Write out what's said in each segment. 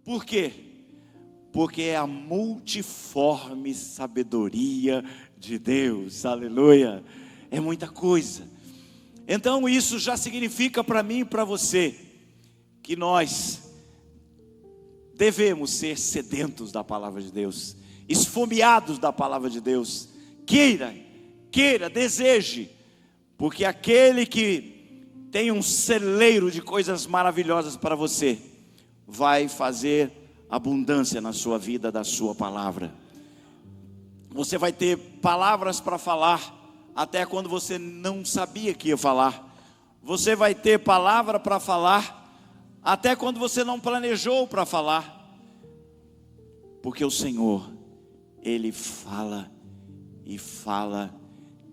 Por quê? Porque é a multiforme sabedoria de Deus, aleluia. É muita coisa. Então isso já significa para mim e para você que nós devemos ser sedentos da palavra de Deus, esfomeados da palavra de Deus. Queira, deseje, porque aquele que tem um celeiro de coisas maravilhosas para você, vai fazer abundância na sua vida da sua palavra. Você vai ter palavras para falar, até quando você não sabia que ia falar. Você vai ter palavra para falar, até quando você não planejou para falar. Porque o Senhor, Ele fala e fala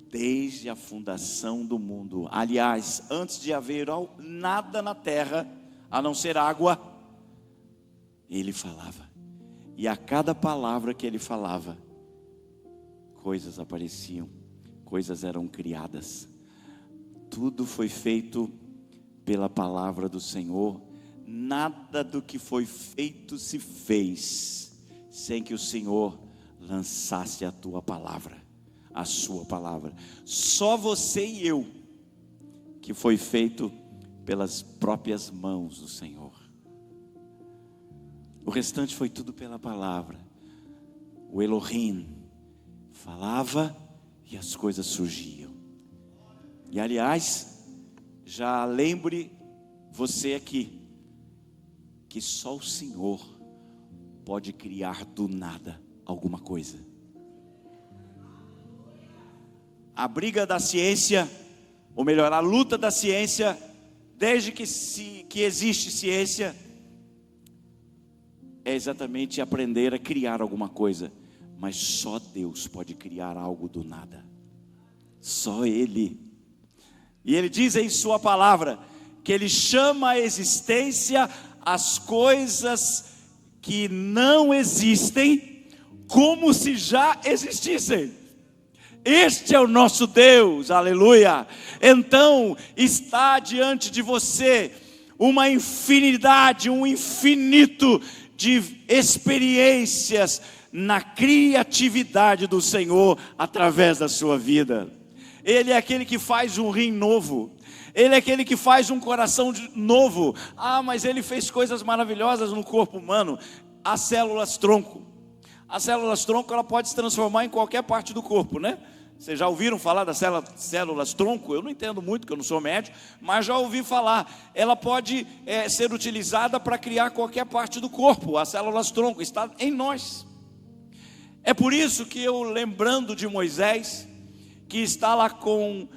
desde a fundação do mundo. Aliás, antes de haver nada na terra, a não ser água, Ele falava. E a cada palavra que Ele falava, coisas apareciam, coisas eram criadas. Tudo foi feito pela palavra do Senhor. Nada do que foi feito se fez sem que o Senhor lançasse a tua palavra, a sua palavra. Só você e eu, que foi feito pelas próprias mãos do Senhor. O restante foi tudo pela palavra. O Elohim falava e as coisas surgiam. E aliás, já lembre você aqui, que só o Senhor pode criar do nada alguma coisa. A briga da ciência, ou melhor, a luta da ciência, desde que existe ciência, é exatamente aprender a criar alguma coisa. Mas só Deus pode criar algo do nada. Só Ele. E Ele diz em sua palavra que Ele chama a existência as coisas que não existem como se já existissem. Este é o nosso Deus, aleluia. Então está diante de você uma infinidade, um infinito de experiências na criatividade do Senhor através da sua vida. Ele é aquele que faz um rim novo. Ele é aquele que faz um coração novo. Mas Ele fez coisas maravilhosas no corpo humano. As células tronco. As células tronco, ela pode se transformar em qualquer parte do corpo, né? Vocês já ouviram falar das células tronco? Eu não entendo muito, porque eu não sou médico, mas já ouvi falar. Ela pode ser utilizada para criar qualquer parte do corpo. As células tronco estão em nós. É por isso que eu, lembrando de Moisés, que está lá com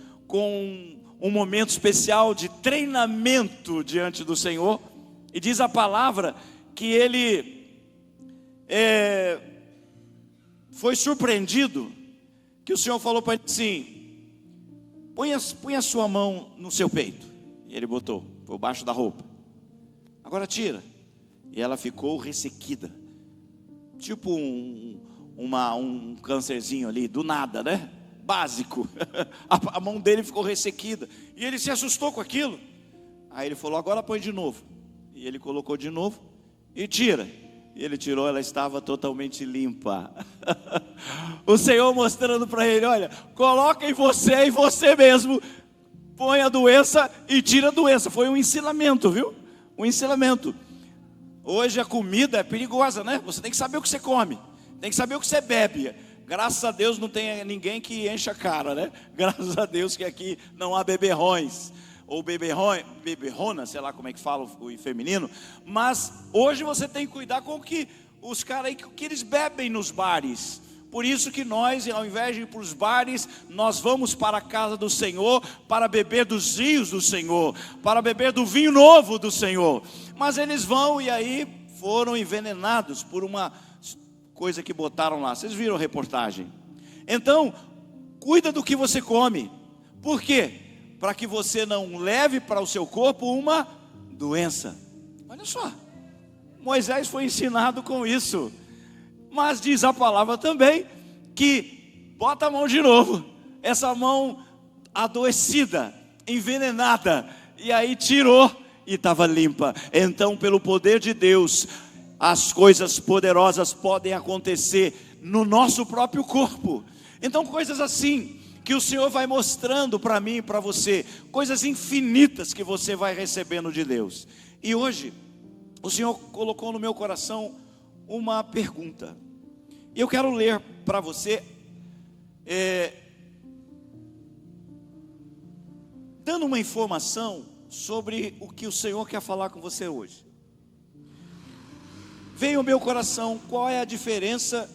um momento especial de treinamento diante do Senhor, e diz a palavra que ele foi surpreendido, que o Senhor falou para ele assim: põe a sua mão no seu peito. E ele botou, por baixo da roupa. Agora tira. E ela ficou ressequida, tipo um câncerzinho ali, do nada, né? Básico. A mão dele ficou ressequida. E ele se assustou com aquilo. Aí ele falou: agora põe de novo. E ele colocou de novo e tira. E ele tirou, ela estava totalmente limpa. O Senhor mostrando para ele: olha, coloca em você mesmo, põe a doença e tira a doença. Foi um ensinamento, viu? Um ensinamento. Hoje a comida é perigosa, né? Você tem que saber o que você come, tem que saber o que você bebe. Graças a Deus não tem ninguém que encha a cara, né? Graças a Deus que aqui não há beberrões, ou beberrona, sei lá como é que fala o feminino. Mas hoje você tem que cuidar com o que os caras aí, que eles bebem nos bares. Por isso que nós, ao invés de ir para os bares, nós vamos para a casa do Senhor, para beber dos rios do Senhor, para beber do vinho novo do Senhor. Mas eles vão e aí foram envenenados por uma coisa que botaram lá. Vocês viram a reportagem? Então, cuida do que você come. Por quê? Para que você não leve para o seu corpo uma doença. Olha só, Moisés foi ensinado com isso. Mas diz a palavra também que bota a mão de novo, essa mão adoecida, envenenada, e aí tirou e estava limpa. Então, pelo poder de Deus, as coisas poderosas podem acontecer no nosso próprio corpo. Então, coisas assim que o Senhor vai mostrando para mim e para você, coisas infinitas que você vai recebendo de Deus. E hoje, o Senhor colocou no meu coração uma pergunta, e eu quero ler para você, dando uma informação sobre o que o Senhor quer falar com você hoje. Veio ao meu coração, qual é a diferença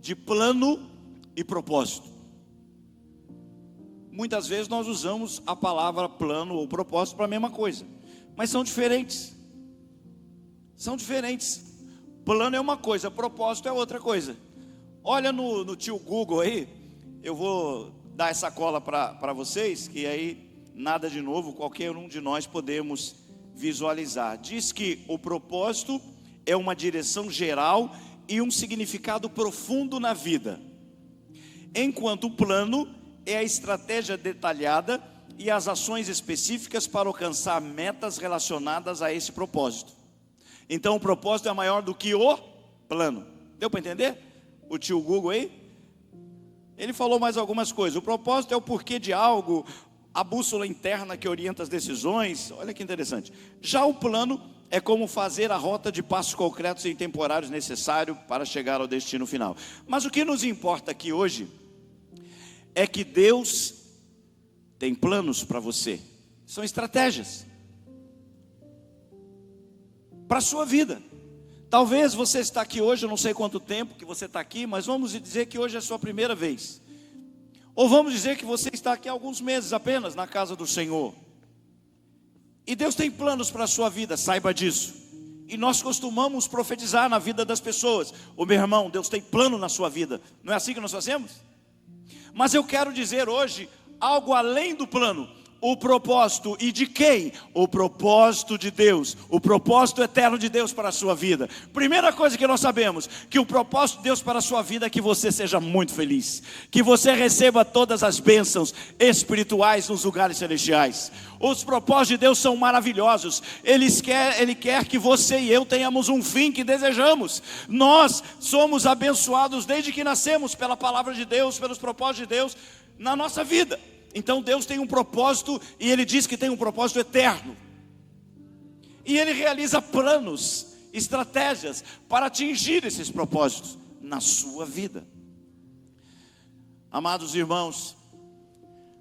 de plano e propósito? Muitas vezes nós usamos a palavra plano ou propósito para a mesma coisa, mas são diferentes. São diferentes. Plano é uma coisa, propósito é outra coisa. Olha no tio Google aí, eu vou dar essa cola para vocês, que aí nada de novo, qualquer um de nós podemos visualizar. Diz que o propósito é uma direção geral e um significado profundo na vida, enquanto o plano é a estratégia detalhada e as ações específicas para alcançar metas relacionadas a esse propósito. Então o propósito é maior do que o plano. Deu para entender? O tio Google aí, ele falou mais algumas coisas. O propósito é o porquê de algo, a bússola interna que orienta as decisões. Olha que interessante. Já o plano é como fazer a rota de passos concretos e temporários necessários para chegar ao destino final. Mas o que nos importa aqui hoje é que Deus tem planos para você. São estratégias para a sua vida. Talvez você está aqui hoje, eu não sei quanto tempo que você está aqui, mas vamos dizer que hoje é a sua primeira vez. Ou vamos dizer que você está aqui há alguns meses apenas na casa do Senhor. E Deus tem planos para a sua vida, saiba disso. E nós costumamos profetizar na vida das pessoas. Ô meu irmão, Deus tem plano na sua vida. Não é assim que nós fazemos? Mas eu quero dizer hoje algo além do plano. O propósito, e de quem? O propósito de Deus, o propósito eterno de Deus para a sua vida. Primeira coisa que nós sabemos, que o propósito de Deus para a sua vida é que você seja muito feliz, que você receba todas as bênçãos espirituais nos lugares celestiais. Os propósitos de Deus são maravilhosos. Ele quer que você e eu tenhamos um fim que desejamos. Nós somos abençoados desde que nascemos pela palavra de Deus, pelos propósitos de Deus na nossa vida. Então Deus tem um propósito, e Ele diz que tem um propósito eterno. E Ele realiza planos, estratégias para atingir esses propósitos na sua vida. Amados irmãos,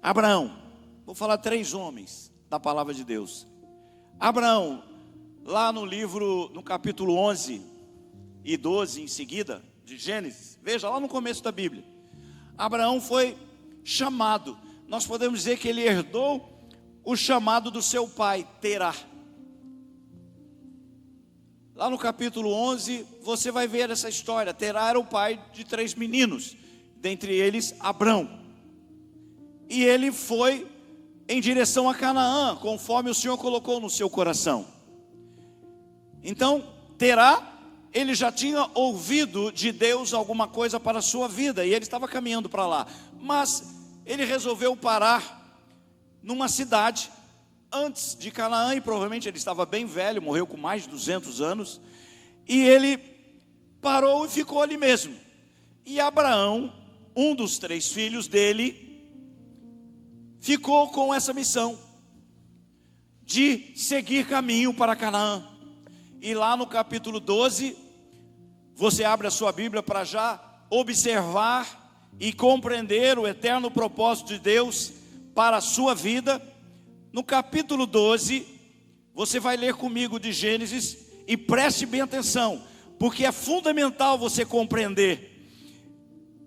Abraão, vou falar 3 homens da palavra de Deus. Abraão, lá no capítulo 11 e 12 em seguida, de Gênesis, veja lá no começo da Bíblia. Abraão foi chamado. Nós podemos dizer que ele herdou o chamado do seu pai, Terá. Lá no capítulo 11, você vai ver essa história. Terá era o pai de 3 meninos, dentre eles Abrão. E ele foi em direção a Canaã, conforme o Senhor colocou no seu coração. Então, Terá, ele já tinha ouvido de Deus alguma coisa para a sua vida, e ele estava caminhando para lá. Mas ele resolveu parar numa cidade antes de Canaã, e provavelmente ele estava bem velho, morreu com mais de 200 anos, e ele parou e ficou ali mesmo. E Abraão, um dos 3 filhos dele, ficou com essa missão de seguir caminho para Canaã. E lá no capítulo 12, você abre a sua Bíblia para já observar e compreender o eterno propósito de Deus para a sua vida. No capítulo 12, você vai ler comigo de Gênesis, e preste bem atenção, porque é fundamental você compreender,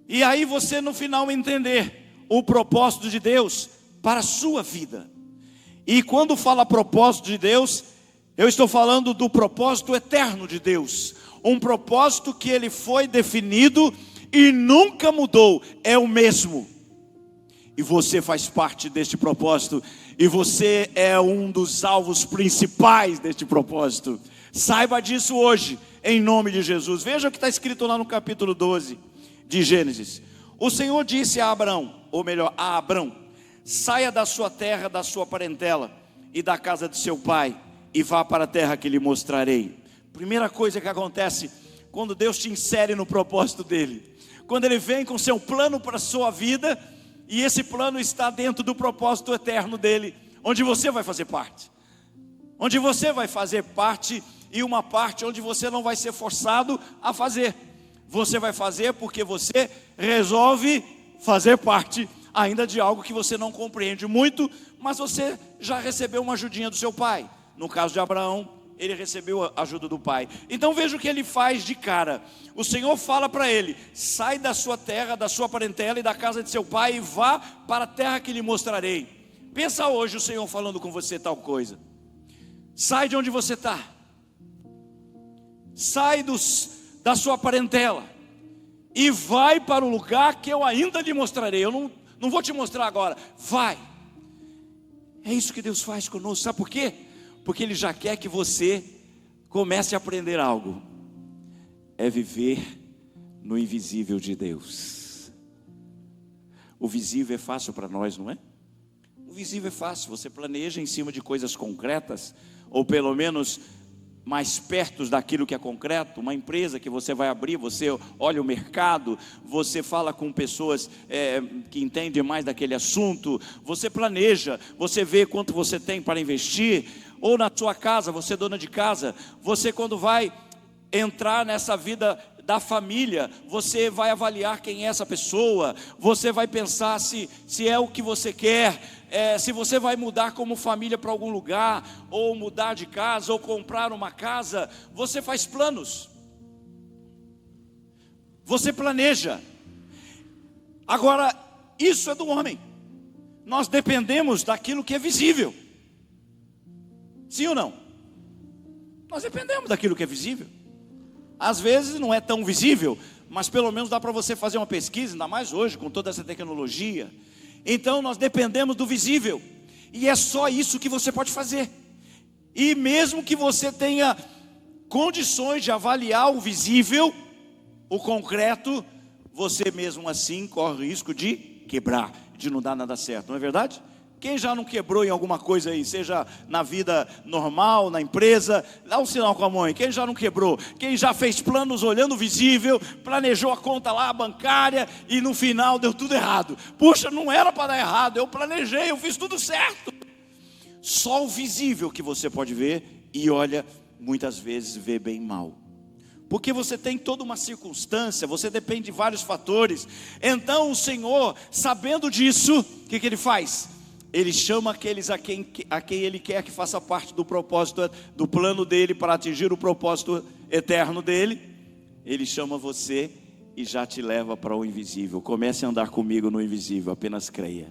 e aí você no final entender o propósito de Deus para a sua vida. E quando fala propósito de Deus, eu estou falando do propósito eterno de Deus, um propósito que ele foi definido e nunca mudou, é o mesmo. E você faz parte deste propósito, e você é um dos alvos principais deste propósito. Saiba disso hoje, em nome de Jesus. Veja o que está escrito lá no capítulo 12 de Gênesis. O Senhor disse a Abrão, ou melhor, a Abrão: saia da sua terra, da sua parentela e da casa de seu pai, e vá para a terra que lhe mostrarei. Primeira coisa que acontece quando Deus te insere no propósito dele, quando Ele vem com seu plano para a sua vida, e esse plano está dentro do propósito eterno dele, onde você vai fazer parte. Onde você vai fazer parte, e uma parte onde você não vai ser forçado a fazer. Você vai fazer porque você resolve fazer parte, ainda de algo que você não compreende muito, mas você já recebeu uma ajudinha do seu pai. No caso de Abraão, ele recebeu a ajuda do pai. Então veja o que ele faz de cara. O Senhor fala para ele: sai da sua terra, da sua parentela e da casa de seu pai, e vá para a terra que lhe mostrarei. Pensa hoje o Senhor falando com você tal coisa. Sai de onde você está. Sai da sua parentela e vai para o lugar que eu ainda lhe mostrarei. Eu não vou te mostrar agora. Vai. É isso que Deus faz conosco. Sabe por quê? Porque Ele já quer que você comece a aprender algo. É viver no invisível de Deus. O visível é fácil para nós, não é? O visível é fácil. Você planeja em cima de coisas concretas, ou pelo menos mais perto daquilo que é concreto. Uma empresa que você vai abrir, você olha o mercado, você fala com pessoas que entendem mais daquele assunto, você planeja, você vê quanto você tem para investir. Ou na sua casa, você é dona de casa, você quando vai entrar nessa vida da família, você vai avaliar quem é essa pessoa, você vai pensar se é o que você quer, se você vai mudar como família para algum lugar, ou mudar de casa, ou comprar uma casa. Você faz planos, você planeja. Agora, isso é do homem. Nós dependemos daquilo que é visível. Sim ou não? Nós dependemos daquilo que é visível. Às vezes não é tão visível, mas pelo menos dá para você fazer uma pesquisa, ainda mais hoje com toda essa tecnologia. Então nós dependemos do visível, e é só isso que você pode fazer. E mesmo que você tenha condições de avaliar o visível, o concreto, você mesmo assim corre o risco de quebrar, de não dar nada certo, não é verdade? Quem já não quebrou em alguma coisa aí, seja na vida normal, na empresa? Dá um sinal com a mãe. Quem já não quebrou? Quem já fez planos olhando o visível, planejou a conta lá bancária e no final deu tudo errado? Puxa, não era para dar errado, eu planejei, eu fiz tudo certo. Só o visível que você pode ver, e olha, muitas vezes vê bem mal. Porque você tem toda uma circunstância, você depende de vários fatores. Então o Senhor, sabendo disso, o que Ele faz? Ele chama aqueles a quem Ele quer que faça parte do propósito, do plano dele para atingir o propósito eterno dele. Ele chama você e já te leva para o invisível. Comece a andar comigo no invisível. Apenas creia,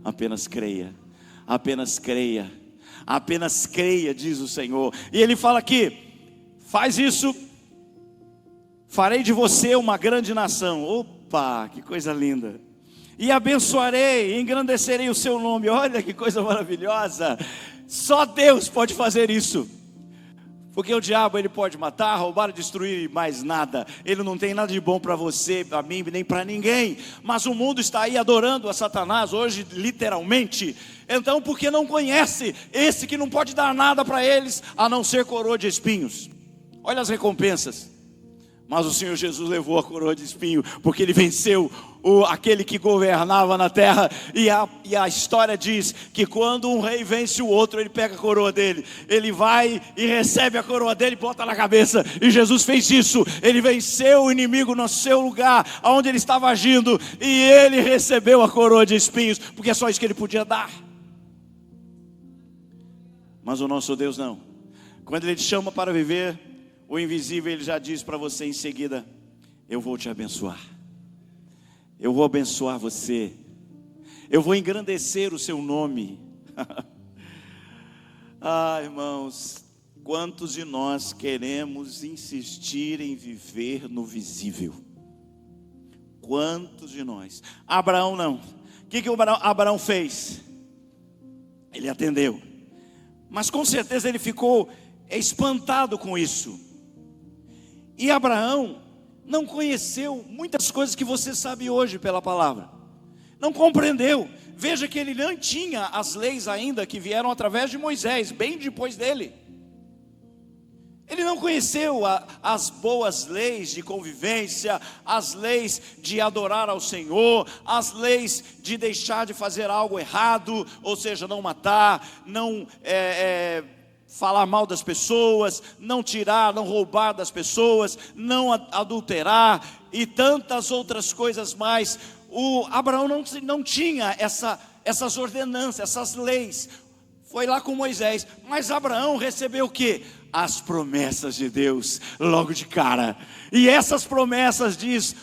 apenas creia, apenas creia, apenas creia, diz o Senhor. E Ele fala aqui: faz isso, farei de você uma grande nação. Opa, que coisa linda! E abençoarei, engrandecerei o seu nome. Olha que coisa maravilhosa. Só Deus pode fazer isso. Porque o diabo, ele pode matar, roubar, destruir, mais nada. Ele não tem nada de bom para você, para mim, nem para ninguém. Mas o mundo está aí adorando a Satanás hoje, literalmente. Então, porque não conhece esse que não pode dar nada para eles, a não ser coroa de espinhos. Olha as recompensas. Mas o Senhor Jesus levou a coroa de espinho, porque Ele venceu aquele que governava na terra. E a história diz que quando um rei vence o outro, ele pega a coroa dele, ele vai e recebe a coroa dele e bota na cabeça. E Jesus fez isso. Ele venceu o inimigo no seu lugar, onde ele estava agindo, e ele recebeu a coroa de espinhos, porque é só isso que ele podia dar. Mas o nosso Deus não. Quando Ele te chama para viver o invisível, Ele já diz para você em seguida: eu vou te abençoar, eu vou abençoar você, eu vou engrandecer o seu nome. Irmãos, quantos de nós queremos insistir em viver no visível? Quantos de nós? Abraão não. O que Abraão fez? Ele atendeu, mas com certeza ele ficou espantado com isso. E Abraão não conheceu muitas coisas que você sabe hoje pela palavra. Não compreendeu. Veja que ele não tinha as leis ainda que vieram através de Moisés, bem depois dele. Ele não conheceu as boas leis de convivência, as leis de adorar ao Senhor, as leis de deixar de fazer algo errado, ou seja, não matar, não falar mal das pessoas, não tirar, não roubar das pessoas, não adulterar e tantas outras coisas mais. O Abraão não tinha essas ordenanças, essas leis. Foi lá com Moisés, mas Abraão recebeu o quê? As promessas de Deus, logo de cara. E essas promessas, diz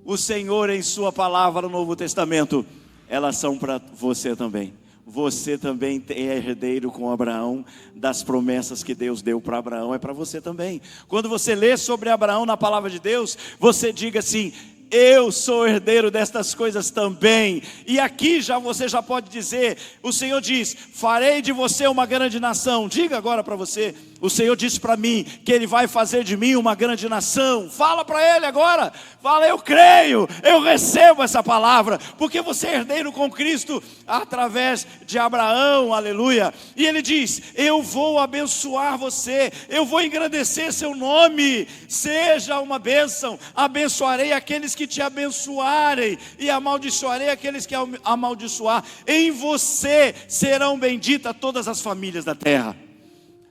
o Senhor em sua palavra no Novo Testamento, elas são para você também. Você também é herdeiro com Abraão das promessas que Deus deu para Abraão, é para você também. Quando você lê sobre Abraão na palavra de Deus, você diga assim: eu sou herdeiro destas coisas também. E aqui você já pode dizer, o Senhor diz: farei de você uma grande nação. Diga agora para você, o Senhor disse para mim que Ele vai fazer de mim uma grande nação. Fala para Ele agora, fala: eu creio, eu recebo essa palavra, porque você é herdeiro com Cristo através de Abraão, aleluia. E Ele diz: eu vou abençoar você, eu vou engrandecer seu nome, seja uma bênção, abençoarei aqueles que te abençoarem, e amaldiçoarei aqueles que amaldiçoar. Em você serão benditas todas as famílias da terra.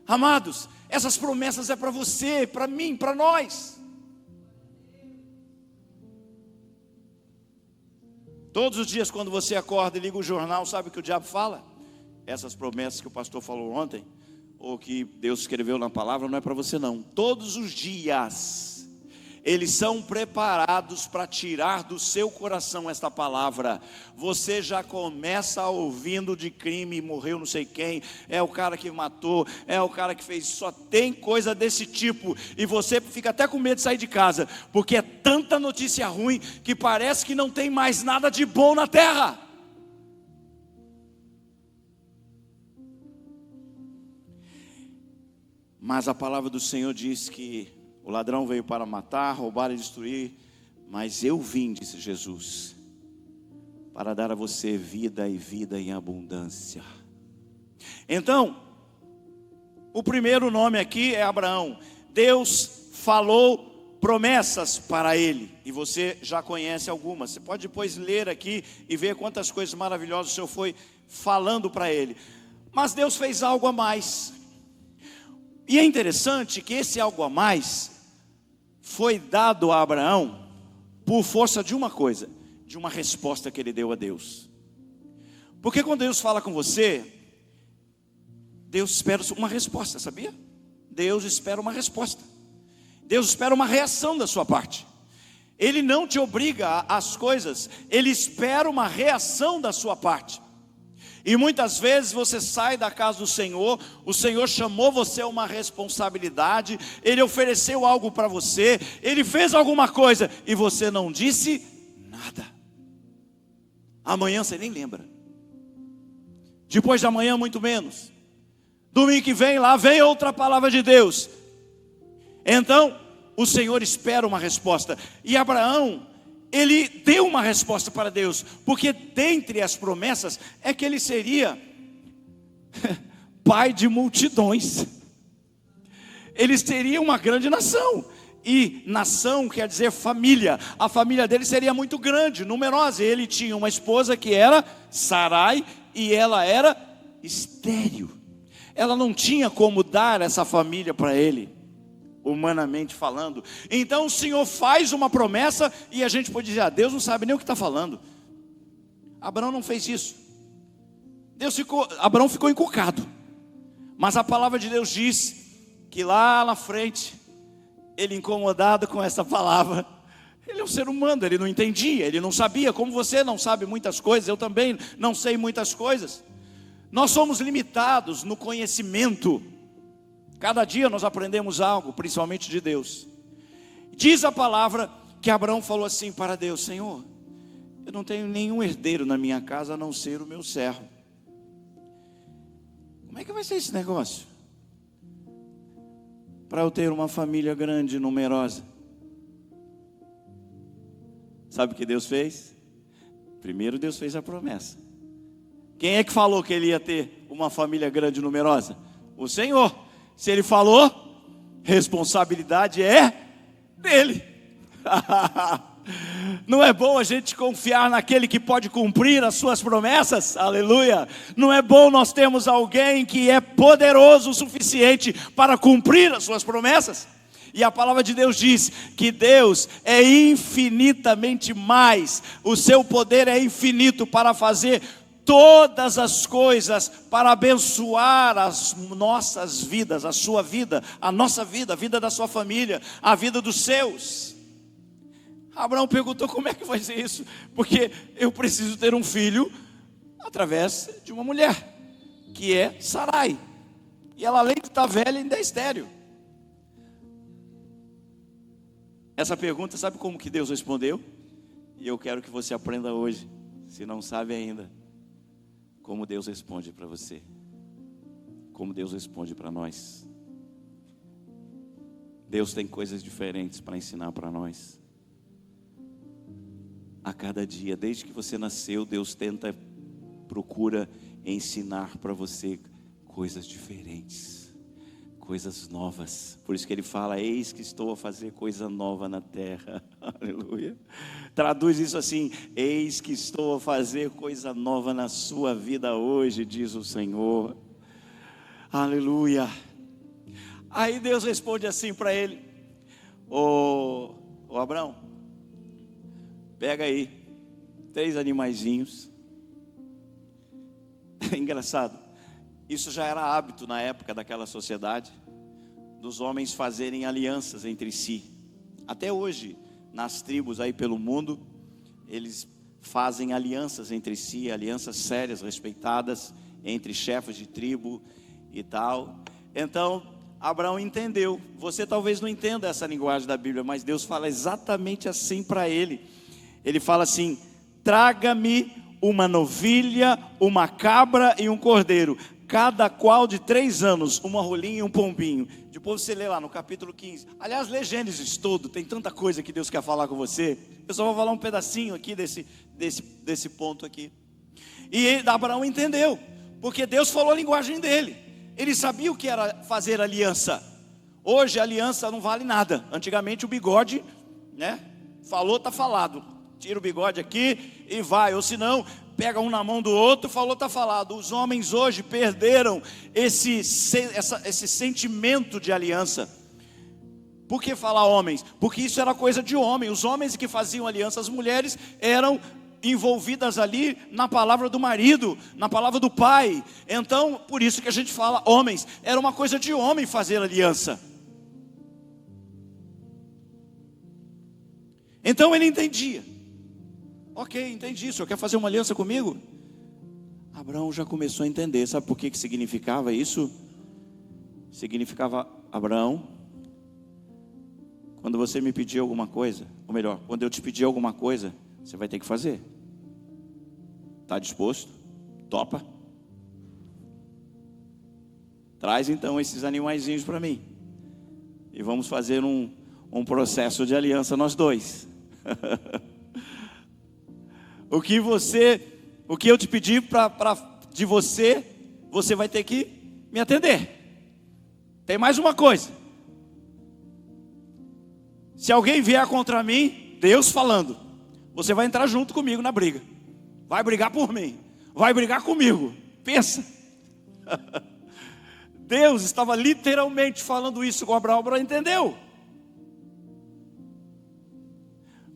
Amados, essas promessas é para você, para mim, para nós. Todos os dias quando você acorda e liga o jornal, sabe o que o diabo fala? Essas promessas que o pastor falou ontem, ou que Deus escreveu na palavra, não é para você não. Todos os dias eles são preparados para tirar do seu coração esta palavra. Você já começa ouvindo de crime, morreu não sei quem, é o cara que matou, é o cara que fez, só tem coisa desse tipo. E você fica até com medo de sair de casa, porque é tanta notícia ruim que parece que não tem mais nada de bom na terra. Mas a palavra do Senhor diz que o ladrão veio para matar, roubar e destruir, mas eu vim, disse Jesus, para dar a você vida e vida em abundância. Então, o primeiro nome aqui é Abraão. Deus falou promessas para ele, e você já conhece algumas. Você pode depois ler aqui e ver quantas coisas maravilhosas o Senhor foi falando para ele. Mas Deus fez algo a mais. E é interessante que esse algo a mais foi dado a Abraão por força de uma coisa, de uma resposta que ele deu a Deus. Porque quando Deus fala com você, Deus espera uma resposta, sabia? Deus espera uma resposta. Deus espera uma reação da sua parte. Ele não te obriga às coisas, Ele espera uma reação da sua parte. E muitas vezes você sai da casa do Senhor, o Senhor chamou você a uma responsabilidade, Ele ofereceu algo para você, Ele fez alguma coisa e você não disse nada. Amanhã você nem lembra, depois de amanhã muito menos. Domingo que vem lá vem outra palavra de Deus. Então o Senhor espera uma resposta. E Abraão, ele deu uma resposta para Deus, porque dentre as promessas é que ele seria pai de multidões. Ele seria uma grande nação. E nação quer dizer família. A família dele seria muito grande, numerosa. Ele tinha uma esposa que era Sarai, e ela era estéril. Ela não tinha como dar essa família para ele, humanamente falando. Então o Senhor faz uma promessa, e a gente pode dizer: Deus não sabe nem o que está falando. Abraão não fez isso. Abraão ficou encucado. Mas a palavra de Deus diz que lá na frente, ele, incomodado com essa palavra, ele é um ser humano, ele não entendia, ele não sabia, como você não sabe muitas coisas, eu também não sei muitas coisas. Nós somos limitados no conhecimento. Cada dia nós aprendemos algo, principalmente de Deus. Diz a palavra que Abraão falou assim para Deus: Senhor, eu não tenho nenhum herdeiro na minha casa a não ser o meu servo. Como é que vai ser esse negócio? Para eu ter uma família grande, numerosa. Sabe o que Deus fez? Primeiro Deus fez a promessa. Quem é que falou que ele ia ter uma família grande e numerosa? O Senhor. Se Ele falou, responsabilidade é dele. Não é bom a gente confiar naquele que pode cumprir as suas promessas? Aleluia! Não é bom nós termos alguém que é poderoso o suficiente para cumprir as suas promessas? E a palavra de Deus diz que Deus é infinitamente mais, o seu poder é infinito para fazer todas as coisas, para abençoar as nossas vidas, a sua vida, a nossa vida, a vida da sua família, a vida dos seus. Abraão perguntou: como é que vai ser isso? Porque eu preciso ter um filho através de uma mulher, que é Sarai. E ela, além de estar velha, ainda é estéril. Essa pergunta, sabe como que Deus respondeu? E eu quero que você aprenda hoje, se não sabe ainda, como Deus responde para você, como Deus responde para nós. Deus tem coisas diferentes para ensinar para nós. A cada dia, desde que você nasceu, Deus procura ensinar para você coisas diferentes, coisas novas. Por isso que ele fala: eis que estou a fazer coisa nova na terra. Aleluia. Traduz isso assim: eis que estou a fazer coisa nova na sua vida hoje, diz o Senhor. Aleluia. Aí Deus responde assim para ele: ô Abraão, pega aí 3 animaizinhos. É engraçado, isso já era hábito na época daquela sociedade, dos homens fazerem alianças entre si. Até hoje, nas tribos aí pelo mundo, eles fazem alianças entre si, alianças sérias, respeitadas, entre chefes de tribo e tal. Então, Abraão entendeu. Você talvez não entenda essa linguagem da Bíblia, mas Deus fala exatamente assim para ele. Ele fala assim: traga-me uma novilha, uma cabra e um cordeiro, cada qual de 3 anos, uma rolinha e um pombinho. Depois você lê lá no capítulo 15. Aliás, lê Gênesis todo, tem tanta coisa que Deus quer falar com você. Eu só vou falar um pedacinho aqui desse ponto aqui. E Abraão entendeu, porque Deus falou a linguagem dele. Ele sabia o que era fazer aliança. Hoje a aliança não vale nada. Antigamente o bigode, né? Falou, tá falado. Tira o bigode aqui e vai. Ou se não, pega um na mão do outro, falou, tá falado. Os homens hoje perderam esse sentimento de aliança. Por que falar homens? Porque isso era coisa de homem. Os homens que faziam aliança, as mulheres eram envolvidas ali na palavra do marido, na palavra do pai. Então, por isso que a gente fala homens. Era uma coisa de homem fazer aliança. Então ele entendia. Ok, entendi. O senhor quer fazer uma aliança comigo? Abraão já começou a entender. Sabe por que significava isso? Significava: Abraão, quando você me pedir alguma coisa, ou melhor, quando eu te pedir alguma coisa, você vai ter que fazer. Está disposto? Topa? Traz então esses animaizinhos para mim. E vamos fazer um processo de aliança nós dois. O que eu te pedir de você, você vai ter que me atender. Tem mais uma coisa. Se alguém vier contra mim, Deus falando, você vai entrar junto comigo na briga. Vai brigar por mim. Vai brigar comigo. Pensa. Deus estava literalmente falando isso com Abraão. Abraão entendeu.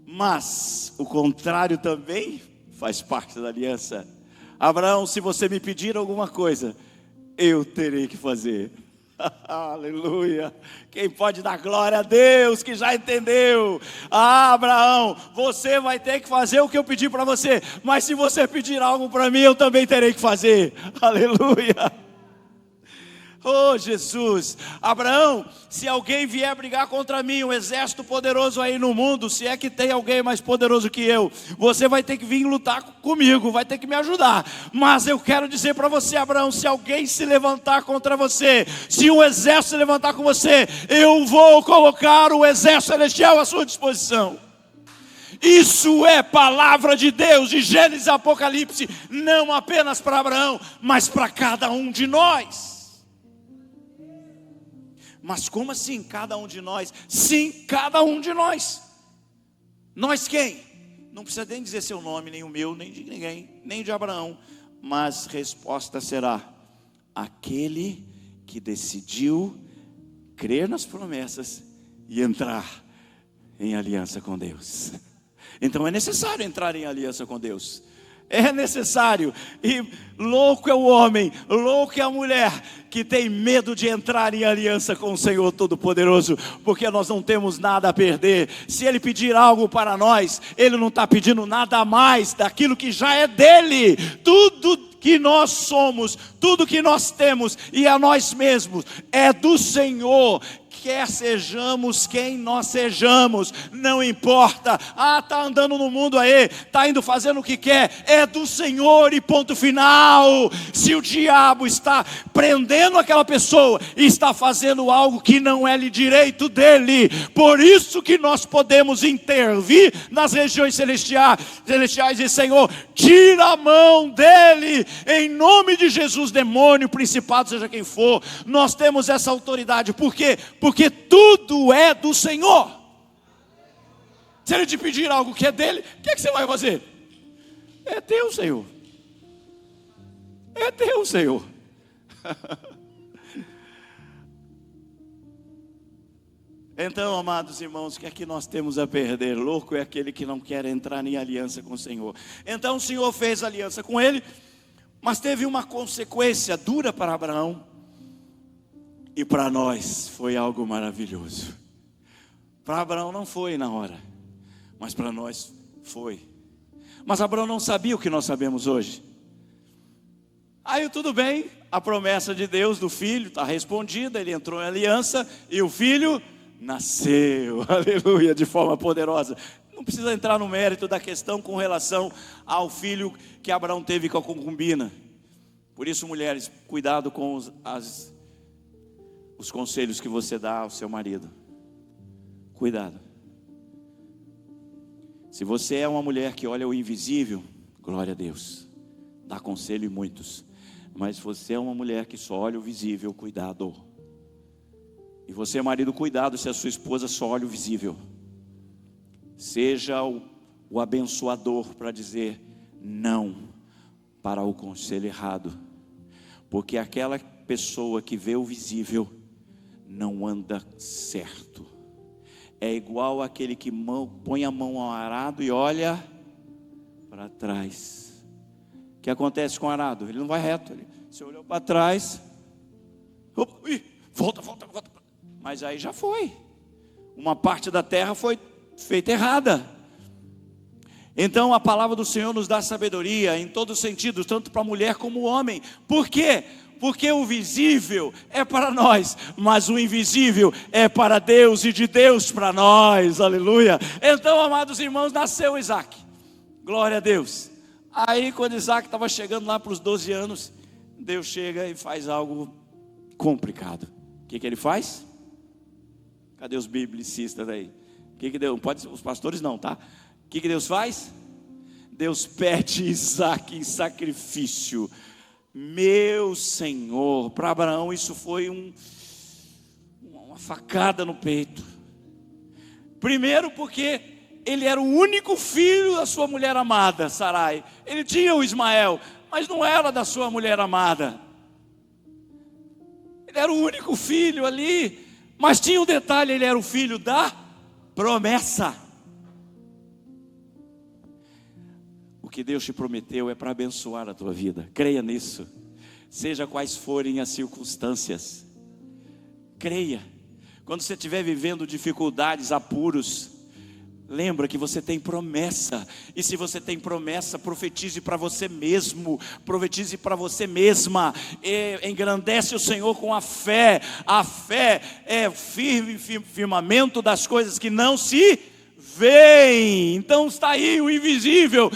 Mas o contrário também faz parte da aliança. Abraão, se você me pedir alguma coisa, eu terei que fazer. Aleluia. Quem pode dar glória a Deus que já entendeu? Abraão, você vai ter que fazer o que eu pedi para você, mas se você pedir algo para mim, eu também terei que fazer. Aleluia. Oh Jesus, Abraão, se alguém vier brigar contra mim, um exército poderoso aí no mundo, se é que tem alguém mais poderoso que eu, você vai ter que vir lutar comigo, vai ter que me ajudar. Mas eu quero dizer para você, Abraão, se alguém se levantar contra você, se um exército se levantar com você, eu vou colocar o exército celestial à sua disposição. Isso é palavra de Deus, de Gênesis e Apocalipse, não apenas para Abraão, mas para cada um de nós. Mas como assim cada um de nós? Sim, cada um de nós. Nós quem? Não precisa nem dizer seu nome, nem o meu, nem de ninguém, nem de Abraão. Mas a resposta será: aquele que decidiu crer nas promessas e entrar em aliança com Deus. Então é necessário entrar em aliança com Deus. É necessário. E louco é o homem, louco é a mulher que tem medo de entrar em aliança com o Senhor Todo-Poderoso, porque nós não temos nada a perder. Se Ele pedir algo para nós, Ele não está pedindo nada a mais daquilo que já é dele. Tudo que nós somos, tudo que nós temos e a nós mesmos é do Senhor. Quer sejamos quem nós sejamos, não importa. Está andando no mundo aí, está indo fazendo o que quer, é do Senhor e ponto final. Se o diabo está prendendo aquela pessoa, está fazendo algo que não é direito dele. Por isso que nós podemos intervir nas regiões celestiais e dizer: Senhor, tira a mão dele, em nome de Jesus. Demônio, principado, seja quem for, nós temos essa autoridade. Por quê? Porque tudo é do Senhor. Se Ele te pedir algo que é dele, o que você vai fazer? É teu, Senhor. É teu, Senhor. Então, amados irmãos, o que é que nós temos a perder? Louco é aquele que não quer entrar em aliança com o Senhor. Então o Senhor fez aliança com ele, mas teve uma consequência dura para Abraão. E para nós foi algo maravilhoso. Para Abraão não foi na hora, mas para nós foi. Mas Abraão não sabia o que nós sabemos hoje. Aí tudo bem, a promessa de Deus do filho está respondida, ele entrou em aliança e o filho nasceu, aleluia, de forma poderosa. Não precisa entrar no mérito da questão com relação ao filho que Abraão teve com a concubina. Por isso, mulheres, cuidado com os conselhos que você dá ao seu marido. Cuidado. Se você é uma mulher que olha o invisível, glória a Deus, dá conselho em muitos. Mas se você é uma mulher que só olha o visível, cuidado. E você, marido, cuidado se a sua esposa só olha o visível. Seja o abençoador para dizer não para o conselho errado. Porque aquela pessoa que vê o visível não anda certo. É igual aquele que põe a mão ao arado e olha para trás. O que acontece com o arado? Ele não vai reto. Você olhou para trás, volta. Mas aí já foi. Uma parte da terra foi feita errada. Então a palavra do Senhor nos dá sabedoria em todos os sentidos, tanto para a mulher como o homem. Por quê? Porque o visível é para nós, mas o invisível é para Deus e de Deus para nós, aleluia. Então, amados irmãos, nasceu Isaac, glória a Deus. Aí quando Isaac estava chegando lá para os 12 anos, Deus chega e faz algo complicado. O que ele faz? Cadê os biblicistas aí? O que Deus, pode, os pastores não, tá? O que Deus faz? Deus pede Isaac em sacrifício. Meu Senhor, para Abraão isso foi uma facada no peito. Primeiro porque ele era o único filho da sua mulher amada, Sarai. Ele tinha o Ismael, mas não era da sua mulher amada. Ele era o único filho ali, mas tinha um detalhe, ele era o filho da promessa. O que Deus te prometeu é para abençoar a tua vida. Creia nisso. Seja quais forem as circunstâncias. Creia. Quando você estiver vivendo dificuldades, apuros, lembra que você tem promessa. E se você tem promessa, profetize para você mesmo. Profetize para você mesma. Engrandece o Senhor com a fé. A fé é o firmamento das coisas que não se vem. Então está aí o invisível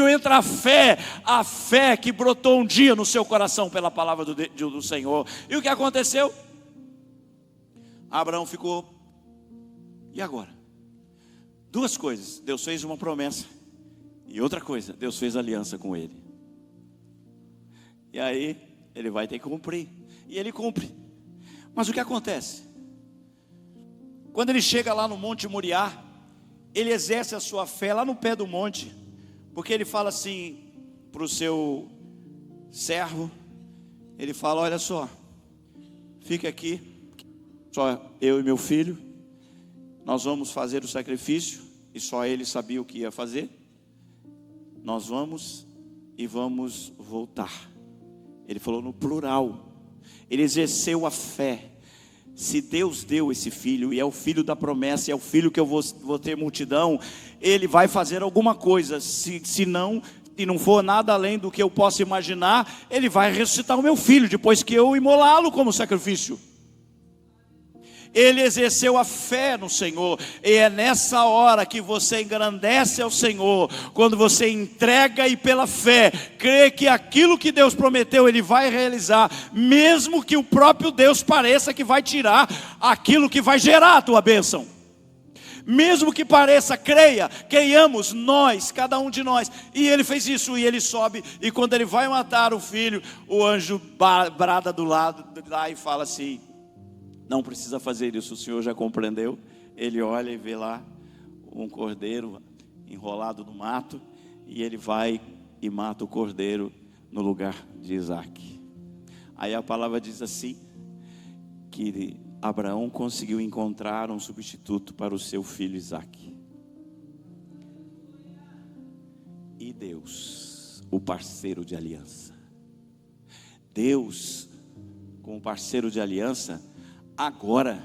entre a fé que brotou um dia no seu coração pela palavra do Senhor. E o que aconteceu? Abraão ficou, e agora? Duas coisas, Deus fez uma promessa, e outra coisa, Deus fez aliança com ele. E aí, ele vai ter que cumprir, e ele cumpre. Mas o que acontece? Quando ele chega lá no Monte Moriá, ele exerce a sua fé lá no pé do monte, porque ele fala assim para o seu servo, ele fala: olha só, fica aqui, só eu e meu filho, nós vamos fazer o sacrifício, e só ele sabia o que ia fazer. Nós vamos e vamos voltar. Ele falou no plural, ele exerceu a fé. Se Deus deu esse filho, e é o filho da promessa, é o filho que eu vou ter multidão, ele vai fazer alguma coisa. Se não for nada além do que eu possa imaginar, ele vai ressuscitar o meu filho, depois que eu imolá-lo como sacrifício. Ele exerceu a fé no Senhor, e é nessa hora que você engrandece ao Senhor, quando você entrega e pela fé, crê que aquilo que Deus prometeu, Ele vai realizar, mesmo que o próprio Deus pareça que vai tirar aquilo que vai gerar a tua bênção. Mesmo que pareça, creiamos nós, cada um de nós. E ele fez isso, e ele sobe, e quando ele vai matar o filho, o anjo brada do lado lá e fala assim: não precisa fazer isso, o Senhor já compreendeu. Ele olha e vê lá um cordeiro enrolado no mato, e ele vai e mata o cordeiro no lugar de Isaac. Aí a palavra diz assim, que Abraão conseguiu encontrar um substituto para o seu filho Isaac. E Deus, o parceiro de aliança. Deus, como parceiro de aliança, agora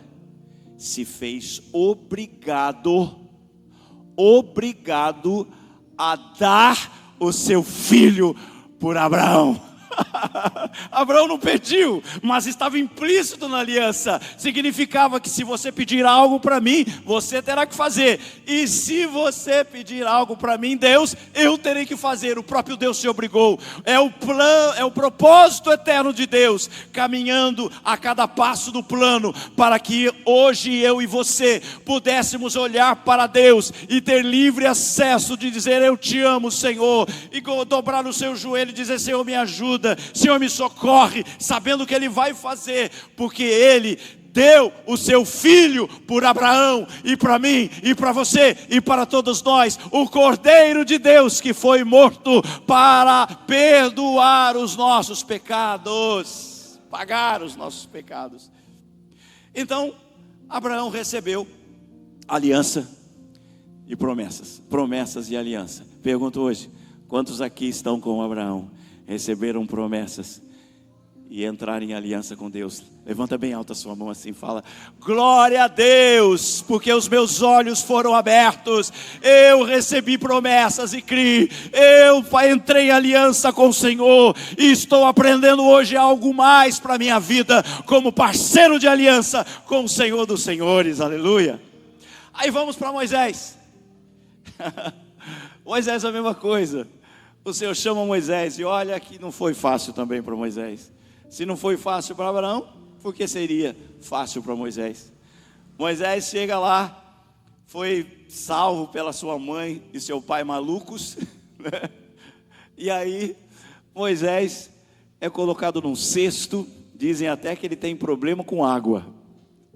se fez obrigado a dar o seu filho por Abraão. Abraão não pediu, mas estava implícito na aliança. Significava que se você pedir algo para mim, você terá que fazer. E se você pedir algo para mim, Deus, eu terei que fazer. O próprio Deus se obrigou. É o plano, é o propósito eterno de Deus, caminhando a cada passo do plano, para que hoje eu e você pudéssemos olhar para Deus e ter livre acesso de dizer: eu te amo, Senhor, e dobrar no seu joelho e dizer: Senhor, me ajuda, Senhor, me socorre, sabendo que Ele vai fazer, porque Ele deu o seu filho por Abraão, e para mim, e para você, e para todos nós, o Cordeiro de Deus que foi morto para perdoar os nossos pecados, pagar os nossos pecados. Então, Abraão recebeu aliança e promessas e aliança. Pergunto hoje, quantos aqui estão com Abraão? Receberam promessas e entraram em aliança com Deus? Levanta bem alta a sua mão assim, fala: glória a Deus, porque os meus olhos foram abertos, eu recebi promessas e criei, eu entrei em aliança com o Senhor, e estou aprendendo hoje algo mais para a minha vida, como parceiro de aliança com o Senhor dos Senhores, aleluia. Aí vamos para Moisés. Moisés é a mesma coisa. O Senhor chama Moisés, e olha que não foi fácil também para Moisés. Se não foi fácil para Abraão, por que seria fácil para Moisés? Moisés chega lá, foi salvo pela sua mãe e seu pai malucos, né? E aí Moisés é colocado num cesto. Dizem até que ele tem problema com água.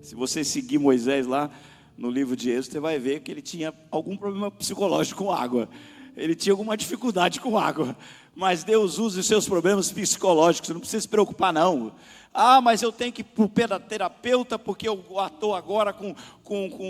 Se você seguir Moisés lá no livro de Êxodo, você vai ver que ele tinha algum problema psicológico com água. Ele tinha alguma dificuldade com água. Mas Deus usa os seus problemas psicológicos, você não precisa se preocupar não. Ah, mas eu tenho que ir para o terapeuta porque eu estou agora com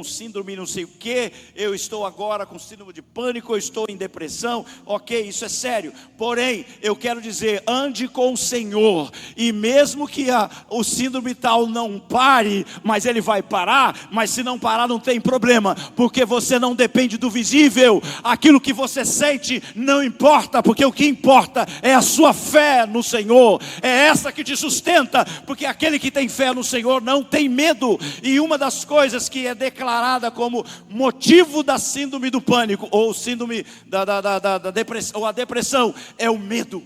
síndrome não sei o que, eu estou agora com síndrome de pânico, eu estou em depressão. Ok, isso é sério. Porém, eu quero dizer, ande com o Senhor, e mesmo que o síndrome tal não pare, mas ele vai parar. Mas se não parar não tem problema, porque você não depende do visível. Aquilo que você sente não importa, porque o que importa é a sua fé no Senhor. É essa que te sustenta, porque aquele que tem fé no Senhor não tem medo. E uma das coisas que é declarada como motivo da síndrome do pânico, ou síndrome da depressão, ou a depressão, é o medo.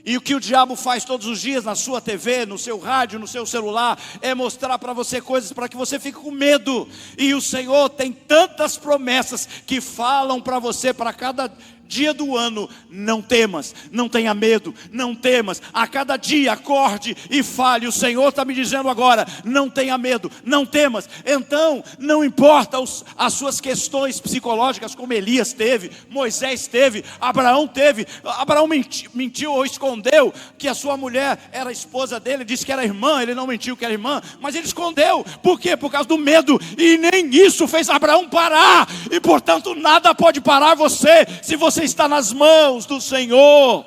E o que o diabo faz todos os dias na sua TV, no seu rádio, no seu celular, é mostrar para você coisas para que você fique com medo. E o Senhor tem tantas promessas que falam para você, para cada dia do ano, não temas, não tenha medo, não temas. A cada dia acorde e fale. O Senhor está me dizendo agora: não tenha medo, não temas. Então, não importa as suas questões psicológicas, como Elias teve, Moisés teve, Abraão teve. Abraão mentiu ou escondeu que a sua mulher era a esposa dele, disse que era irmã. Ele não mentiu que era irmã, mas ele escondeu. Por quê? Por causa do medo. E nem isso fez Abraão parar. E portanto nada pode parar você, se você está nas mãos do Senhor.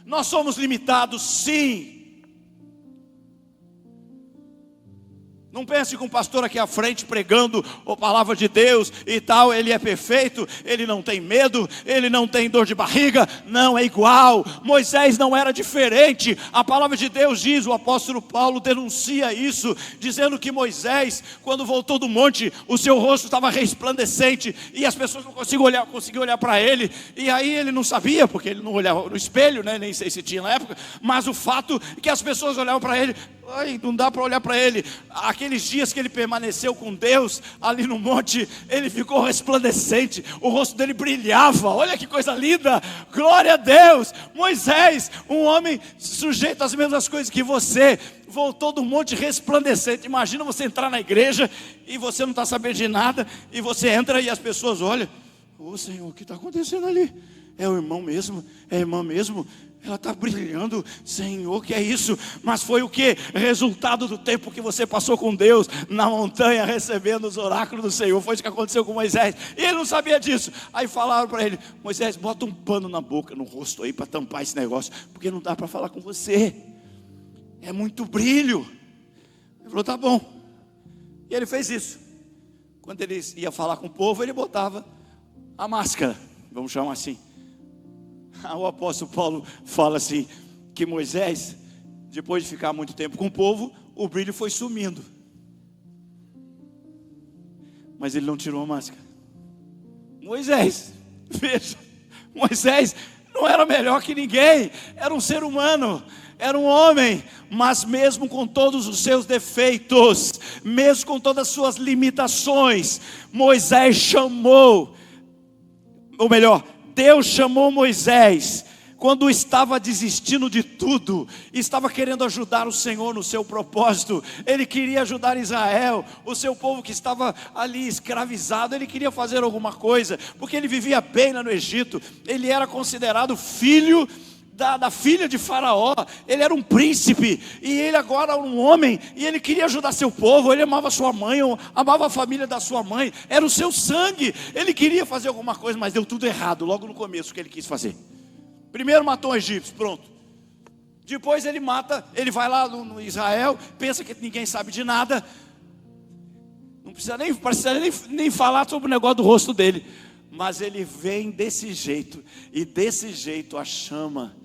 Nós somos limitados, sim. Não pense que um pastor aqui à frente pregando a palavra de Deus e tal, ele é perfeito, ele não tem medo, ele não tem dor de barriga. Não, é igual. Moisés não era diferente. A palavra de Deus diz, o apóstolo Paulo denuncia isso, dizendo que Moisés, quando voltou do monte, o seu rosto estava resplandecente e as pessoas não conseguiam olhar para ele. E aí ele não sabia, porque ele não olhava no espelho, né? Nem sei se tinha na época, mas o fato é que as pessoas olhavam para ele. Ai, não dá para olhar para ele. Aqueles dias que ele permaneceu com Deus ali no monte, ele ficou resplandecente, o rosto dele brilhava. Olha que coisa linda, glória a Deus. Moisés, um homem sujeito às mesmas coisas que você, voltou do monte resplandecente. Imagina você entrar na igreja e você não está sabendo de nada, e você entra e as pessoas olham: ô Senhor, o que está acontecendo ali? É o irmão mesmo? É a irmã mesmo? Ela está brilhando, Senhor, que é isso? Mas foi o que? Resultado do tempo que você passou com Deus na montanha, recebendo os oráculos do Senhor. Foi isso que aconteceu com Moisés, e ele não sabia disso. Aí falaram para ele: Moisés, bota um pano na boca, no rosto aí, para tampar esse negócio, porque não dá para falar com você, é muito brilho. Ele falou: tá bom. E ele fez isso. Quando ele ia falar com o povo, ele botava a máscara, vamos chamar assim. O apóstolo Paulo fala assim, que Moisés, depois de ficar muito tempo com o povo, o brilho foi sumindo, mas ele não tirou a máscara. Moisés, veja, Moisés não era melhor que ninguém, era um ser humano, era um homem, mas mesmo com todos os seus defeitos, mesmo com todas as suas limitações, Moisés chamou, ou melhor, Deus chamou Moisés quando estava desistindo de tudo, estava querendo ajudar o Senhor no seu propósito. Ele queria ajudar Israel, o seu povo que estava ali escravizado. Ele queria fazer alguma coisa, porque ele vivia bem lá no Egito. Ele era considerado filho da filha de Faraó. Ele era um príncipe, e ele agora era um homem, e ele queria ajudar seu povo. Ele amava sua mãe, amava a família da sua mãe, era o seu sangue. Ele queria fazer alguma coisa, mas deu tudo errado logo no começo que ele quis fazer. Primeiro matou um egípcio, pronto. Depois ele vai lá no Israel, pensa que ninguém sabe de nada. Não precisa nem falar sobre o negócio do rosto dele, mas ele vem desse jeito, e desse jeito a chama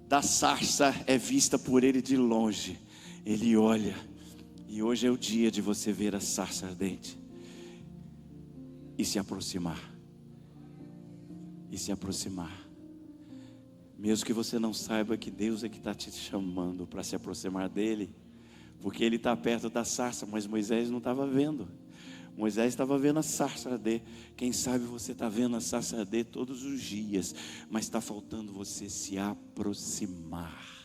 da sarça é vista por ele de longe. Ele olha, e hoje é o dia de você ver a sarça ardente e se aproximar. E se aproximar. Mesmo que você não saiba que Deus é que está te chamando para se aproximar dele, porque ele está perto da sarça, mas Moisés não estava vendo. Moisés estava vendo a sarça arder. Quem sabe você está vendo a sarça arder todos os dias, mas está faltando você se aproximar.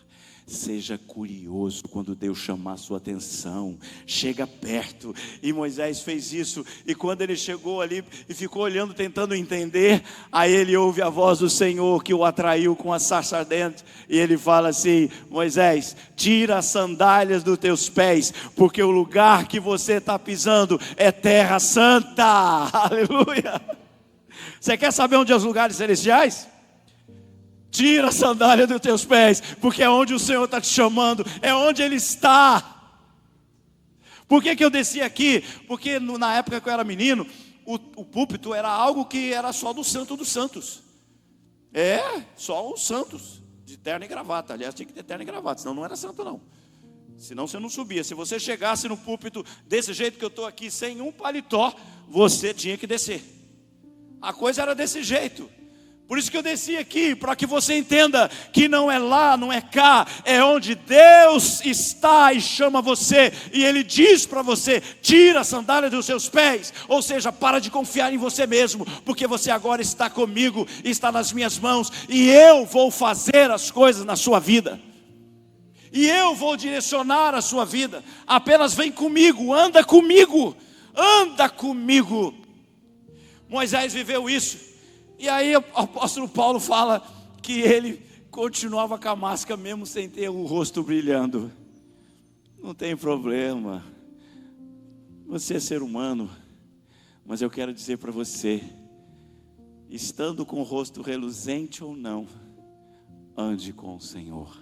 Seja curioso quando Deus chamar a sua atenção. Chega perto. E Moisés fez isso. E quando ele chegou ali e ficou olhando, tentando entender, aí ele ouve a voz do Senhor que o atraiu com a sarça ardente. E ele fala assim: Moisés, tira as sandálias dos teus pés, porque o lugar que você está pisando é terra santa. Aleluia. Você quer saber onde é os lugares celestiais? Tira a sandália dos teus pés, porque é onde o Senhor está te chamando, é onde Ele está. Por que eu desci aqui? Porque na época que eu era menino, o púlpito era algo que era só do santo dos santos. Só os santos, de terno e gravata. Aliás, tinha que ter terno e gravata, senão não era santo não. Senão você não subia. Se você chegasse no púlpito desse jeito que eu estou aqui, sem um paletó, você tinha que descer. A coisa era desse jeito. Por isso que eu desci aqui, para que você entenda que não é lá, não é cá, é onde Deus está e chama você. E Ele diz para você: tira a sandália dos seus pés. Ou seja, para de confiar em você mesmo, porque você agora está comigo, está nas minhas mãos, e eu vou fazer as coisas na sua vida. E eu vou direcionar a sua vida. Apenas vem comigo, anda comigo, anda comigo. Moisés viveu isso. E aí o apóstolo Paulo fala que ele continuava com a máscara mesmo sem ter o rosto brilhando. Não tem problema, você é ser humano, mas eu quero dizer para você, estando com o rosto reluzente ou não, ande com o Senhor.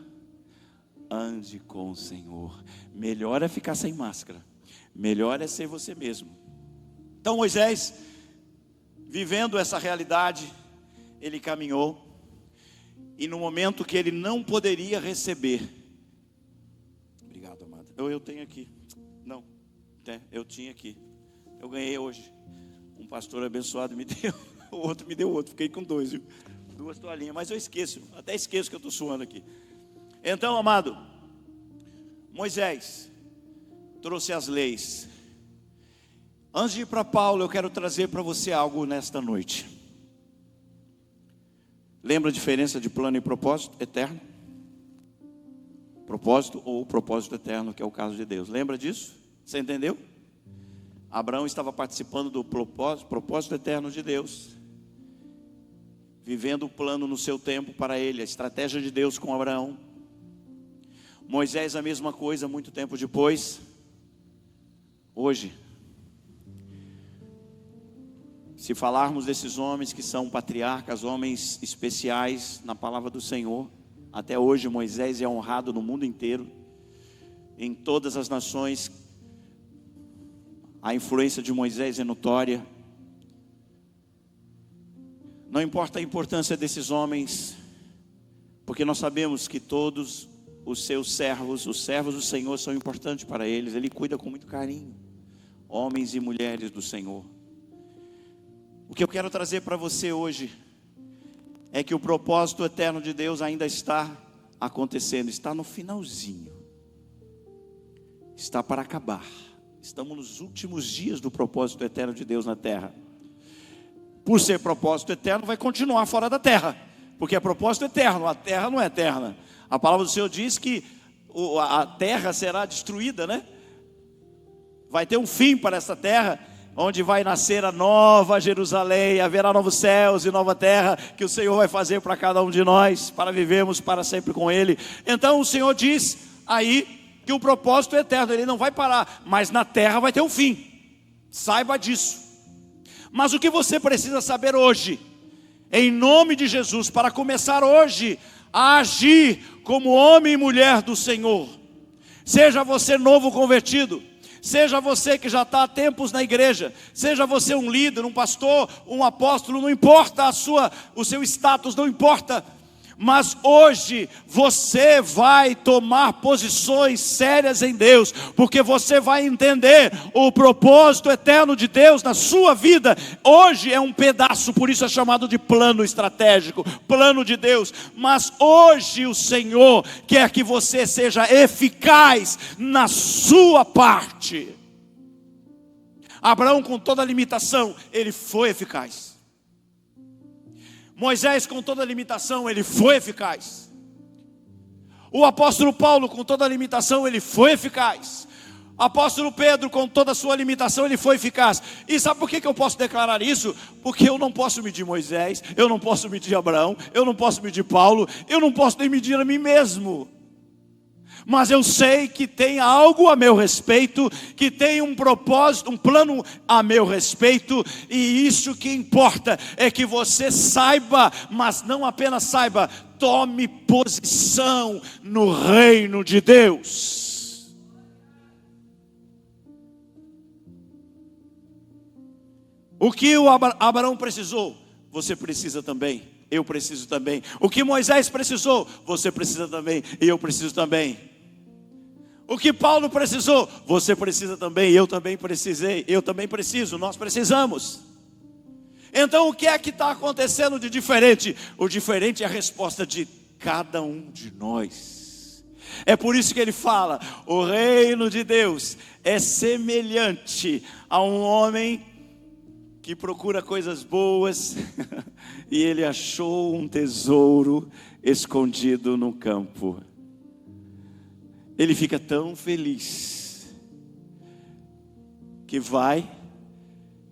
Ande com o Senhor. Melhor é ficar sem máscara, melhor é ser você mesmo. Então Moisés, vivendo essa realidade, ele caminhou, e no momento que ele não poderia receber, obrigado, amada, eu tenho aqui, não, eu tinha aqui, eu ganhei hoje, um pastor abençoado me deu, o outro me deu outro, fiquei com dois, viu? 2 toalhinhas, mas eu esqueço, até esqueço que eu estou suando aqui. Então, amado, Moisés trouxe as leis. Antes de ir para Paulo, eu quero trazer para você algo nesta noite. Lembra a diferença de plano e propósito eterno? Propósito ou propósito eterno, que é o caso de Deus. Lembra disso? Você entendeu? Abraão estava participando do propósito eterno de Deus, vivendo o plano no seu tempo para ele, a estratégia de Deus com Abraão. Moisés a mesma coisa, muito tempo depois. Hoje, se falarmos desses homens que são patriarcas, homens especiais na palavra do Senhor, até hoje Moisés é honrado no mundo inteiro, em todas as nações, a influência de Moisés é notória. Não importa a importância desses homens, porque nós sabemos que todos os seus servos, os servos do Senhor são importantes para eles, Ele cuida com muito carinho, homens e mulheres do Senhor. O que eu quero trazer para você hoje é que o propósito eterno de Deus ainda está acontecendo, está no finalzinho, está para acabar. Estamos nos últimos dias do propósito eterno de Deus na terra. Por ser propósito eterno, vai continuar fora da terra, porque é propósito eterno, a terra não é eterna. A palavra do Senhor diz que a terra será destruída, né? Vai ter um fim para essa terra, onde vai nascer a nova Jerusalém, haverá novos céus e nova terra, que o Senhor vai fazer para cada um de nós, para vivermos para sempre com Ele. Então o Senhor diz aí que o propósito é eterno, Ele não vai parar, mas na terra vai ter um fim, saiba disso. Mas o que você precisa saber hoje, em nome de Jesus, para começar hoje a agir como homem e mulher do Senhor, seja você novo convertido, seja você que já está há tempos na igreja, seja você um líder, um pastor, um apóstolo, não importa o seu status, não importa. Mas hoje você vai tomar posições sérias em Deus, porque você vai entender o propósito eterno de Deus na sua vida. Hoje é um pedaço, por isso é chamado de plano estratégico, plano de Deus. Mas hoje o Senhor quer que você seja eficaz na sua parte. Abraão, com toda a limitação, ele foi eficaz. Moisés, com toda a limitação, ele foi eficaz. O apóstolo Paulo, com toda a limitação, ele foi eficaz. O apóstolo Pedro, com toda a sua limitação, ele foi eficaz. E sabe por que eu posso declarar isso? Porque eu não posso medir Moisés, eu não posso medir Abraão, eu não posso medir Paulo, eu não posso nem medir a mim mesmo. Mas eu sei que tem algo a meu respeito, que tem um propósito, um plano a meu respeito, e isso que importa é que você saiba, mas não apenas saiba, tome posição no reino de Deus. O que o Abraão precisou, você precisa também, eu preciso também. O que Moisés precisou, você precisa também, e eu preciso também. O que Paulo precisou, você precisa também, eu também precisei, eu também preciso, nós precisamos. Então o que é que está acontecendo de diferente? O diferente é a resposta de cada um de nós. É por isso que ele fala: o reino de Deus é semelhante a um homem que procura coisas boas e ele achou um tesouro escondido no campo. Ele fica tão feliz que vai,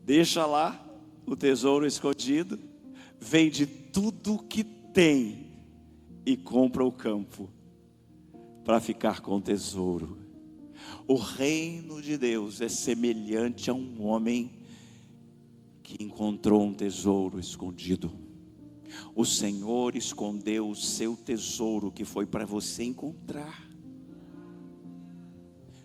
deixa lá o tesouro escondido, vende tudo que tem e compra o campo para ficar com o tesouro. O reino de Deus é semelhante a um homem que encontrou um tesouro escondido. O Senhor escondeu o seu tesouro que foi para você encontrar.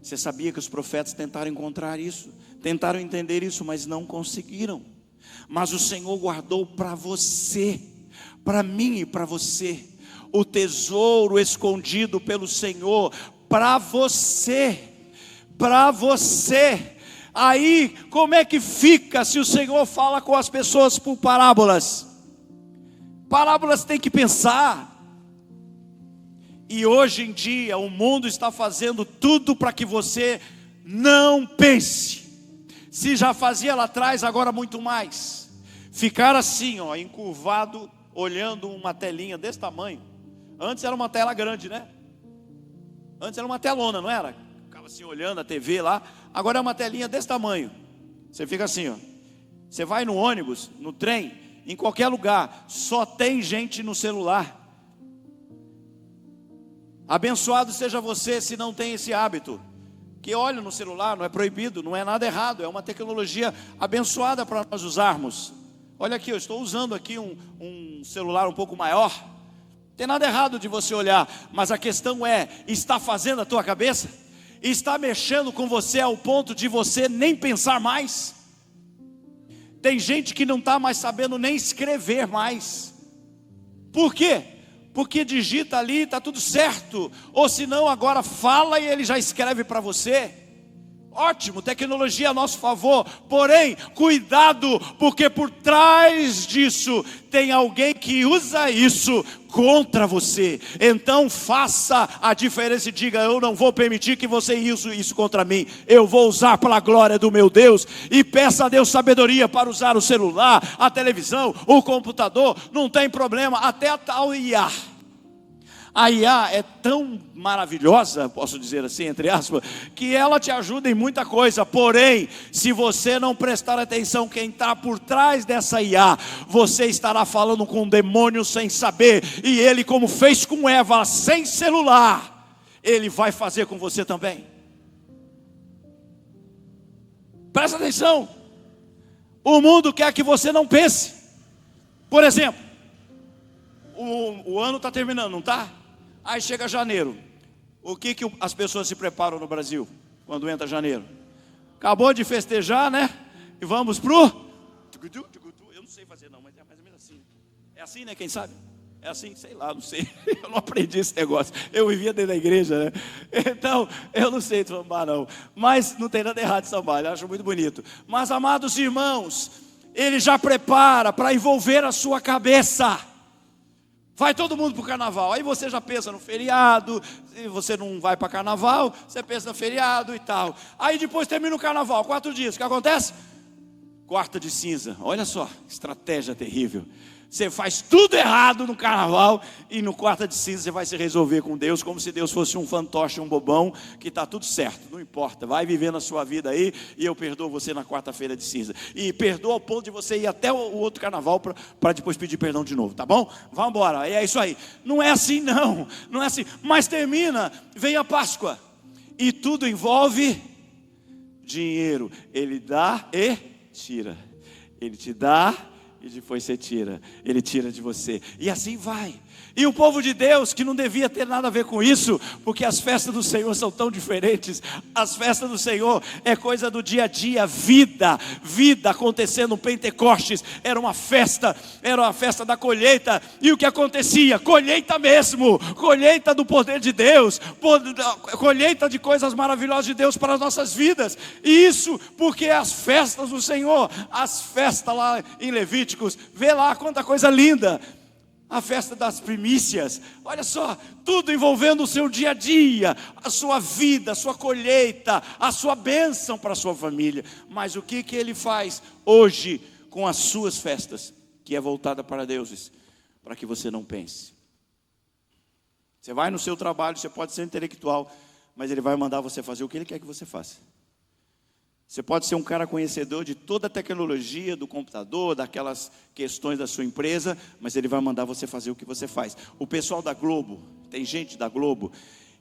Você sabia que os profetas tentaram encontrar isso, tentaram entender isso, mas não conseguiram. Mas o Senhor guardou para você, para mim e para você, o tesouro escondido pelo Senhor, para você, para você. Aí, como é que fica se o Senhor fala com as pessoas por parábolas? Parábolas tem que pensar. E hoje em dia o mundo está fazendo tudo para que você não pense. Se já fazia lá atrás, agora muito mais. Ficar assim, ó, encurvado, olhando uma telinha desse tamanho. Antes era uma tela grande, né? Antes era uma telona, não era? Ficava assim olhando a TV lá. Agora é uma telinha desse tamanho. Você fica assim, ó. Você vai no ônibus, no trem, em qualquer lugar, só tem gente no celular. Abençoado seja você se não tem esse hábito, que olha no celular, não é proibido, não é nada errado, é uma tecnologia abençoada para nós usarmos. Olha aqui, eu estou usando aqui um celular um pouco maior, não tem nada errado de você olhar, mas a questão é, está fazendo a tua cabeça? Está mexendo com você ao ponto de você nem pensar mais? Tem gente que não está mais sabendo nem escrever mais. Por quê? Porque digita ali, está tudo certo. Ou se não, agora fala e ele já escreve para você. Ótimo, tecnologia a nosso favor. Porém, cuidado, porque por trás disso tem alguém que usa isso contra você. Então faça a diferença e diga: eu não vou permitir que você use isso contra mim. Eu vou usar para a glória do meu Deus. E peça a Deus sabedoria para usar o celular, a televisão, o computador. Não tem problema, até a tal IA. A IA é tão maravilhosa, posso dizer assim, entre aspas, que ela te ajuda em muita coisa. Porém, se você não prestar atenção quem está por trás dessa IA, você estará falando com um demônio sem saber. E ele, como fez com Eva sem celular, ele vai fazer com você também. Presta atenção. O mundo quer que você não pense. Por exemplo, o ano está terminando, não está? Aí chega janeiro. O que as pessoas se preparam no Brasil quando entra janeiro? Acabou de festejar, né? E vamos pro... Eu não sei fazer não, mas é mais ou menos assim. É assim, né? Quem sabe? É assim? Sei lá, não sei. Eu não aprendi esse negócio. Eu vivia dentro da igreja, né? Então, eu não sei sambar não. Mas não tem nada errado de sambar, eu acho muito bonito. Mas, amados irmãos, ele já prepara para envolver a sua cabeça. Vai todo mundo para o carnaval, aí você já pensa no feriado. Se você não vai para carnaval, você pensa no feriado e tal. Aí depois termina o carnaval, 4 dias, o que acontece? Quarta de cinza, olha só, estratégia terrível. Você faz tudo errado no carnaval e no quarta de cinza você vai se resolver com Deus, como se Deus fosse um fantoche, um bobão, que está tudo certo, não importa, vai vivendo a sua vida aí e eu perdoo você na quarta-feira de cinza. E perdoa ao ponto de você ir até o outro carnaval para depois pedir perdão de novo, tá bom? Vamos embora, é isso aí. Não é assim não, não é assim. Mas termina, vem a Páscoa e tudo envolve dinheiro. Ele dá e tira, ele te dá e depois você tira, Ele tira de você, e assim vai. E o povo de Deus, que não devia ter nada a ver com isso, porque as festas do Senhor são tão diferentes. As festas do Senhor é coisa do dia a dia, vida acontecendo. Pentecostes era uma festa da colheita. E o que acontecia? Colheita mesmo, colheita do poder de Deus, colheita de coisas maravilhosas de Deus para as nossas vidas. E isso porque as festas do Senhor, as festas lá em Levíticos, vê lá quanta coisa linda. A festa das primícias, olha só, tudo envolvendo o seu dia a dia, a sua vida, a sua colheita, a sua bênção para a sua família. Mas o que Ele faz hoje com as suas festas, que é voltada para deuses, para que você não pense. Você vai no seu trabalho, você pode ser intelectual, mas Ele vai mandar você fazer o que Ele quer que você faça. Você pode ser um cara conhecedor de toda a tecnologia, do computador, daquelas questões da sua empresa, mas Ele vai mandar você fazer o que você faz. O pessoal da Globo, tem gente da Globo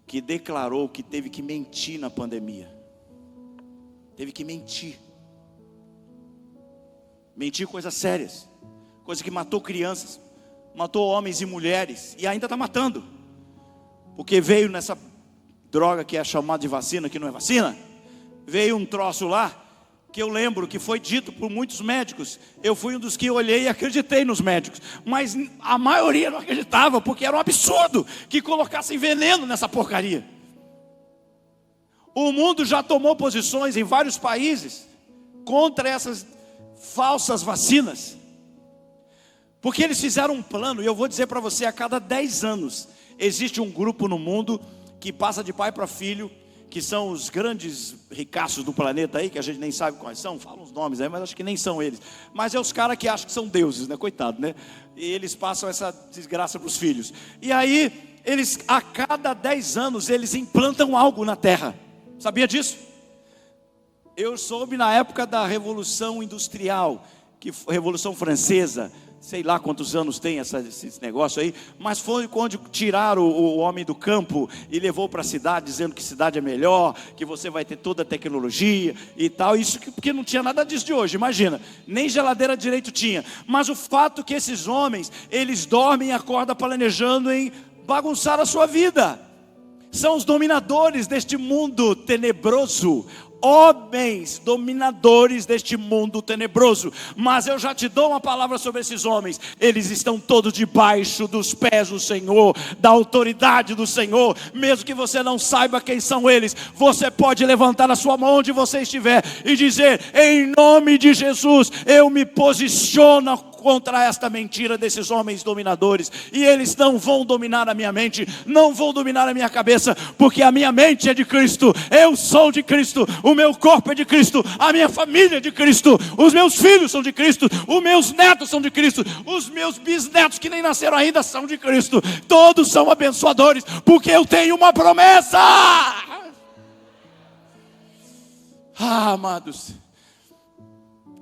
que declarou que teve que mentir na pandemia. Teve que mentir. Mentir coisas sérias. Coisa que matou crianças, matou homens e mulheres, e ainda está matando. Porque veio nessa droga que é chamada de vacina, que não é vacina. Veio um troço lá, que eu lembro que foi dito por muitos médicos. Eu fui um dos que olhei e acreditei nos médicos, mas a maioria não acreditava, porque era um absurdo que colocassem veneno nessa porcaria. O mundo já tomou posições em vários países contra essas falsas vacinas, porque eles fizeram um plano. E eu vou dizer para você, a cada 10 anos existe um grupo no mundo que passa de pai para filho, que são os grandes ricaços do planeta aí, que a gente nem sabe quais são, falam os nomes aí, mas acho que nem são eles. Mas é os caras que acham que são deuses, né? Coitado, né? E eles passam essa desgraça para os filhos. E aí, eles, a cada 10 anos, eles implantam algo na terra. Sabia disso? Eu soube na época da Revolução Industrial, que foi a Revolução Francesa. Sei lá quantos anos tem esse negócio aí, mas foi quando tiraram o homem do campo e levou para a cidade, dizendo que cidade é melhor, que você vai ter toda a tecnologia e tal. Isso porque não tinha nada disso de hoje, imagina, nem geladeira direito tinha. Mas o fato é que esses homens, eles dormem e acordam planejando em bagunçar a sua vida. São os dominadores deste mundo tenebroso, homens dominadores deste mundo tenebroso. Mas eu já te dou uma palavra sobre esses homens. Eles estão todos debaixo dos pés do Senhor, da autoridade do Senhor. Mesmo que você não saiba quem são eles, você pode levantar a sua mão onde você estiver e dizer: em nome de Jesus, eu me posiciono contra esta mentira desses homens dominadores, e eles não vão dominar a minha mente, não vão dominar a minha cabeça, porque a minha mente é de Cristo, eu sou de Cristo, o meu corpo é de Cristo, a minha família é de Cristo, os meus filhos são de Cristo, os meus netos são de Cristo, os meus bisnetos que nem nasceram ainda são de Cristo. Todos são abençoadores, porque eu tenho uma promessa. Amados,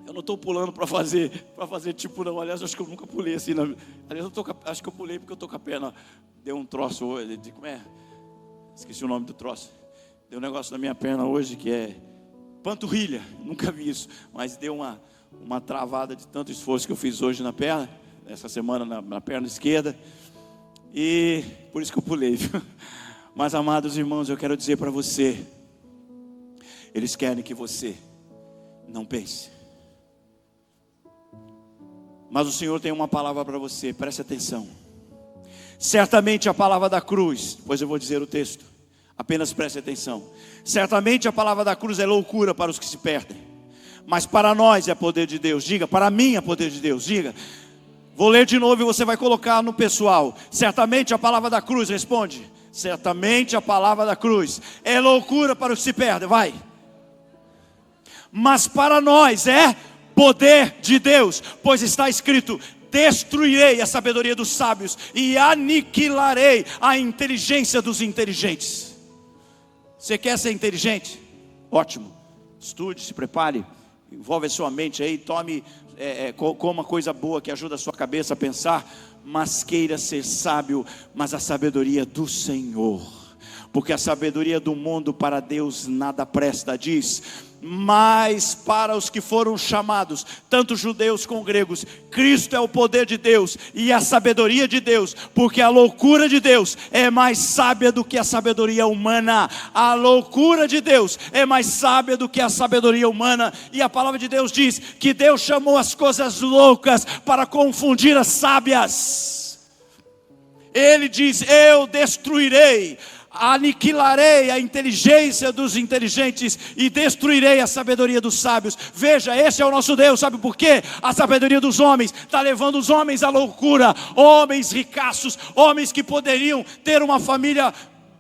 eu não estou pulando para fazer tipo não. Aliás, acho que eu nunca pulei assim. Aliás, acho que eu pulei porque eu estou com a perna. Deu um troço hoje. Como é? Esqueci o nome do troço. Deu um negócio na minha perna hoje que é panturrilha. Nunca vi isso. Mas deu uma travada de tanto esforço que eu fiz hoje na perna. Essa semana na perna esquerda. E por isso que eu pulei, viu? Mas, amados irmãos, eu quero dizer para você. Eles querem que você não pense. Mas o Senhor tem uma palavra para você, preste atenção. Certamente a palavra da cruz, depois eu vou dizer o texto, apenas preste atenção. Certamente a palavra da cruz é loucura para os que se perdem, mas para nós é poder de Deus. Diga, para mim é poder de Deus. Diga, vou ler de novo e você vai colocar no pessoal. Certamente a palavra da cruz, responde. Certamente a palavra da cruz é loucura para os que se perdem, vai. Mas para nós é poder de Deus, pois está escrito: destruirei a sabedoria dos sábios e aniquilarei a inteligência dos inteligentes. Você quer ser inteligente? Ótimo, estude, se prepare, envolve a sua mente aí, coma coisa boa que ajuda a sua cabeça a pensar, mas queira ser sábio, mas a sabedoria do Senhor. porque a sabedoria do mundo para Deus nada presta, diz: mas para os que foram chamados, tanto judeus como gregos, Cristo é o poder de Deus e a sabedoria de Deus, porque a loucura de Deus é mais sábia do que a sabedoria humana. A loucura de Deus é mais sábia do que a sabedoria humana. E a palavra de Deus diz que Deus chamou as coisas loucas para confundir as sábias. Ele diz: eu destruirei, aniquilarei a inteligência dos inteligentes e destruirei a sabedoria dos sábios. Veja, esse é o nosso Deus. Sabe por quê? A sabedoria dos homens está levando os homens à loucura. Homens ricaços, homens que poderiam ter uma família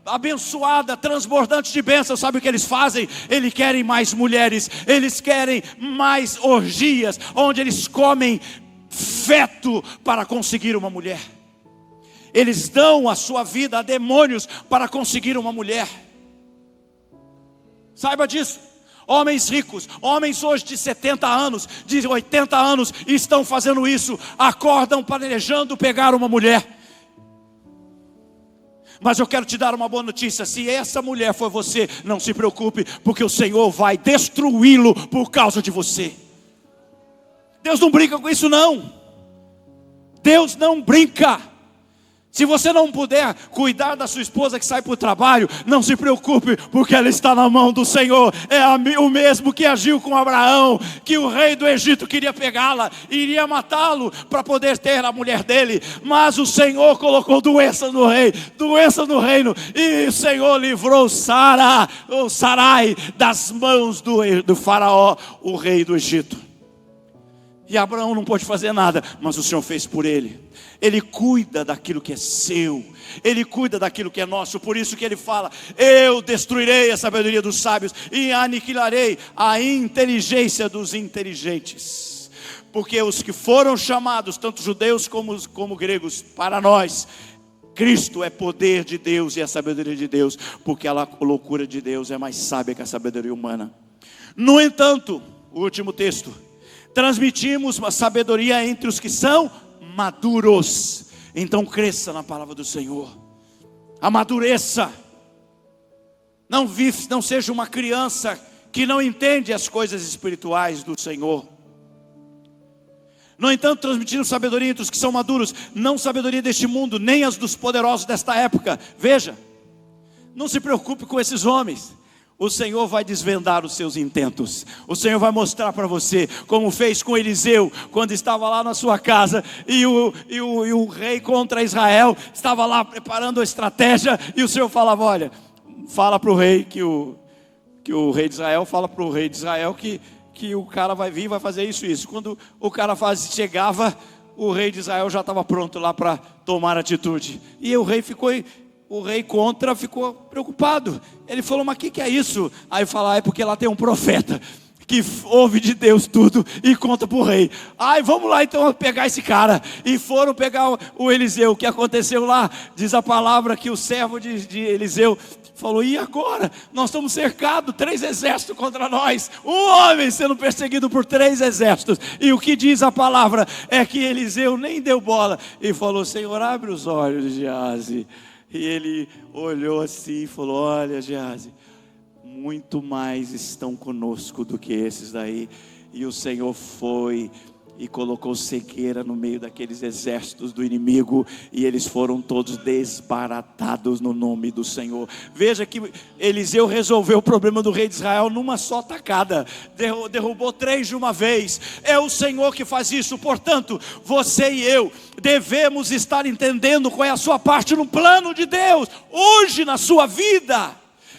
abençoada, transbordante de bênçãos. Sabe o que eles fazem? Eles querem mais mulheres, eles querem mais orgias, onde eles comem feto para conseguir uma mulher. Eles dão a sua vida a demônios para conseguir uma mulher. Saiba disso. Homens ricos, homens hoje de 70 anos, de 80 anos, estão fazendo isso. Acordam planejando pegar uma mulher. Mas eu quero te dar uma boa notícia: se essa mulher for você, não se preocupe, porque o Senhor vai destruí-lo por causa de você. Deus não brinca com isso não. Deus não brinca. Se você não puder cuidar da sua esposa que sai para o trabalho, não se preocupe, porque ela está na mão do Senhor. É o mesmo que agiu com Abraão, que o rei do Egito queria pegá-la, iria matá-lo para poder ter a mulher dele. Mas o Senhor colocou doença no reino, e o Senhor livrou Sarai das mãos do faraó, o rei do Egito. E Abraão não pôde fazer nada, mas o Senhor fez por ele. Ele cuida daquilo que é seu, Ele cuida daquilo que é nosso. Por isso que Ele fala: eu destruirei a sabedoria dos sábios e aniquilarei a inteligência dos inteligentes. Porque os que foram chamados, tanto judeus como gregos, para nós, Cristo é poder de Deus e a sabedoria de Deus, porque a loucura de Deus é mais sábia que a sabedoria humana. No entanto, o último texto: transmitimos uma sabedoria entre os que são maduros. Então cresça na palavra do Senhor, amadureça. Não seja uma criança que não entende as coisas espirituais do Senhor. No entanto, transmitindo sabedoria entre os que são maduros, não sabedoria deste mundo, nem as dos poderosos desta época. Veja, não se preocupe com esses homens. O Senhor vai desvendar os seus intentos. O Senhor vai mostrar para você, como fez com Eliseu, quando estava lá na sua casa, e o rei contra Israel estava lá preparando a estratégia, e o Senhor falava: olha, fala para o rei que o rei de Israel, fala para o rei de Israel que o cara vai vir e vai fazer isso e isso. Quando o cara chegava, o rei de Israel já estava pronto lá para tomar atitude. E o rei ficou preocupado. Ele falou: mas o que é isso? Aí fala: é porque lá tem um profeta que ouve de Deus tudo e conta para o rei. Vamos lá então pegar esse cara. E foram pegar o Eliseu. O que aconteceu lá? Diz a palavra que o servo de Eliseu falou: e agora? Nós estamos cercados, 3 exércitos contra nós, um homem sendo perseguido por 3 exércitos. E o que diz a palavra é que Eliseu nem deu bola e falou: Senhor, abre os olhos de Geazi. E ele olhou assim e falou: olha, Geazi, muito mais estão conosco do que esses daí. E o Senhor foi e colocou cegueira no meio daqueles exércitos do inimigo, e eles foram todos desbaratados no nome do Senhor. Veja que Eliseu resolveu o problema do rei de Israel numa só tacada, derrubou 3 de uma vez. É o Senhor que faz isso. Portanto, você e eu devemos estar entendendo qual é a sua parte no plano de Deus, hoje na sua vida.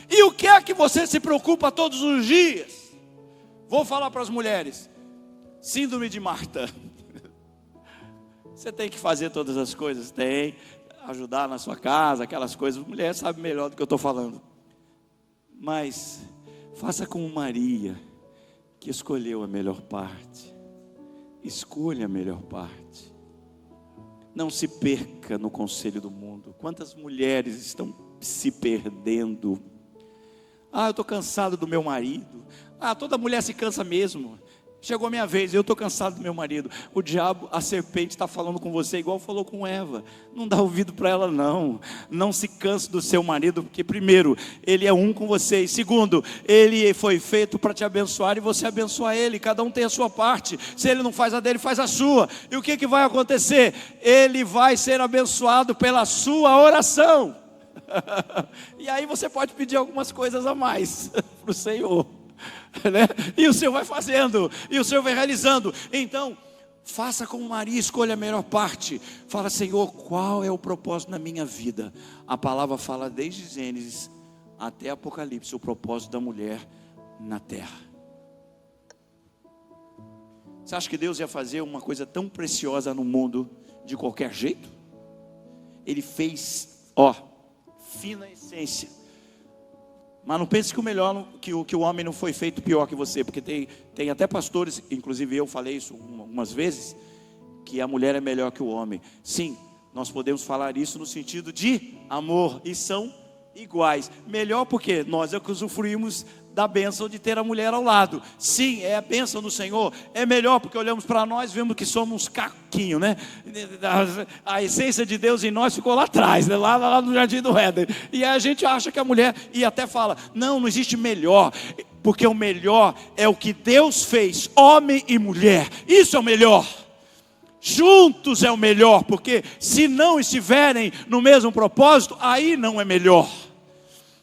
E o que é que você se preocupa todos os dias? Vou falar para as mulheres: síndrome de Marta. Você tem que fazer todas as coisas, tem, ajudar na sua casa, aquelas coisas. Mulher sabe melhor do que eu estou falando. Mas faça como Maria, que escolheu a melhor parte. Escolha a melhor parte. Não se perca no conselho do mundo. Quantas mulheres estão se perdendo? Eu estou cansado do meu marido. Toda mulher se cansa mesmo. Chegou a minha vez, eu estou cansado do meu marido. O diabo, a serpente está falando com você igual falou com Eva. Não dá ouvido para ela não. Não se canse do seu marido, porque primeiro, ele é um com você. E segundo, ele foi feito para te abençoar e você abençoar ele. Cada um tem a sua parte. Se ele não faz a dele, faz a sua. E o que vai acontecer? Ele vai ser abençoado pela sua oração. E aí você pode pedir algumas coisas a mais para o Senhor. Né? E o Senhor vai fazendo, e o Senhor vai realizando. Então, faça como Maria, escolha a melhor parte. Fala: Senhor, qual é o propósito na minha vida? A palavra fala desde Gênesis até Apocalipse, o propósito da mulher na terra. Você acha que Deus ia fazer uma coisa tão preciosa no mundo de qualquer jeito? Ele fez, fina essência. Mas não pense que o melhor, que o homem não foi feito pior que você, porque tem até pastores, inclusive eu falei isso algumas vezes, que a mulher é melhor que o homem. Sim, nós podemos falar isso no sentido de amor, e são iguais. Melhor porque nós é que usufruímos da bênção de ter a mulher ao lado. Sim, é a bênção do Senhor. É melhor porque olhamos para nós, vemos que somos uns caquinhos, né? A essência de Deus em nós ficou lá atrás, né? lá no Jardim do Éden. E aí a gente acha que a mulher, e até fala: não existe melhor, porque o melhor é o que Deus fez, homem e mulher. Isso é o melhor. Juntos é o melhor, porque se não estiverem no mesmo propósito, aí não é melhor.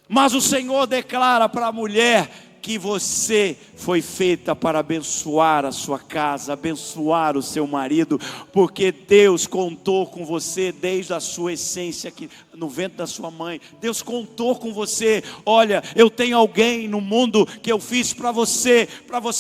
Mas o Senhor declara para a mulher que você foi feita para abençoar a sua casa, abençoar o seu marido, porque Deus contou com você desde a sua essência, aqui no ventre da sua mãe. Deus contou com você. Olha, eu tenho alguém no mundo que eu fiz para você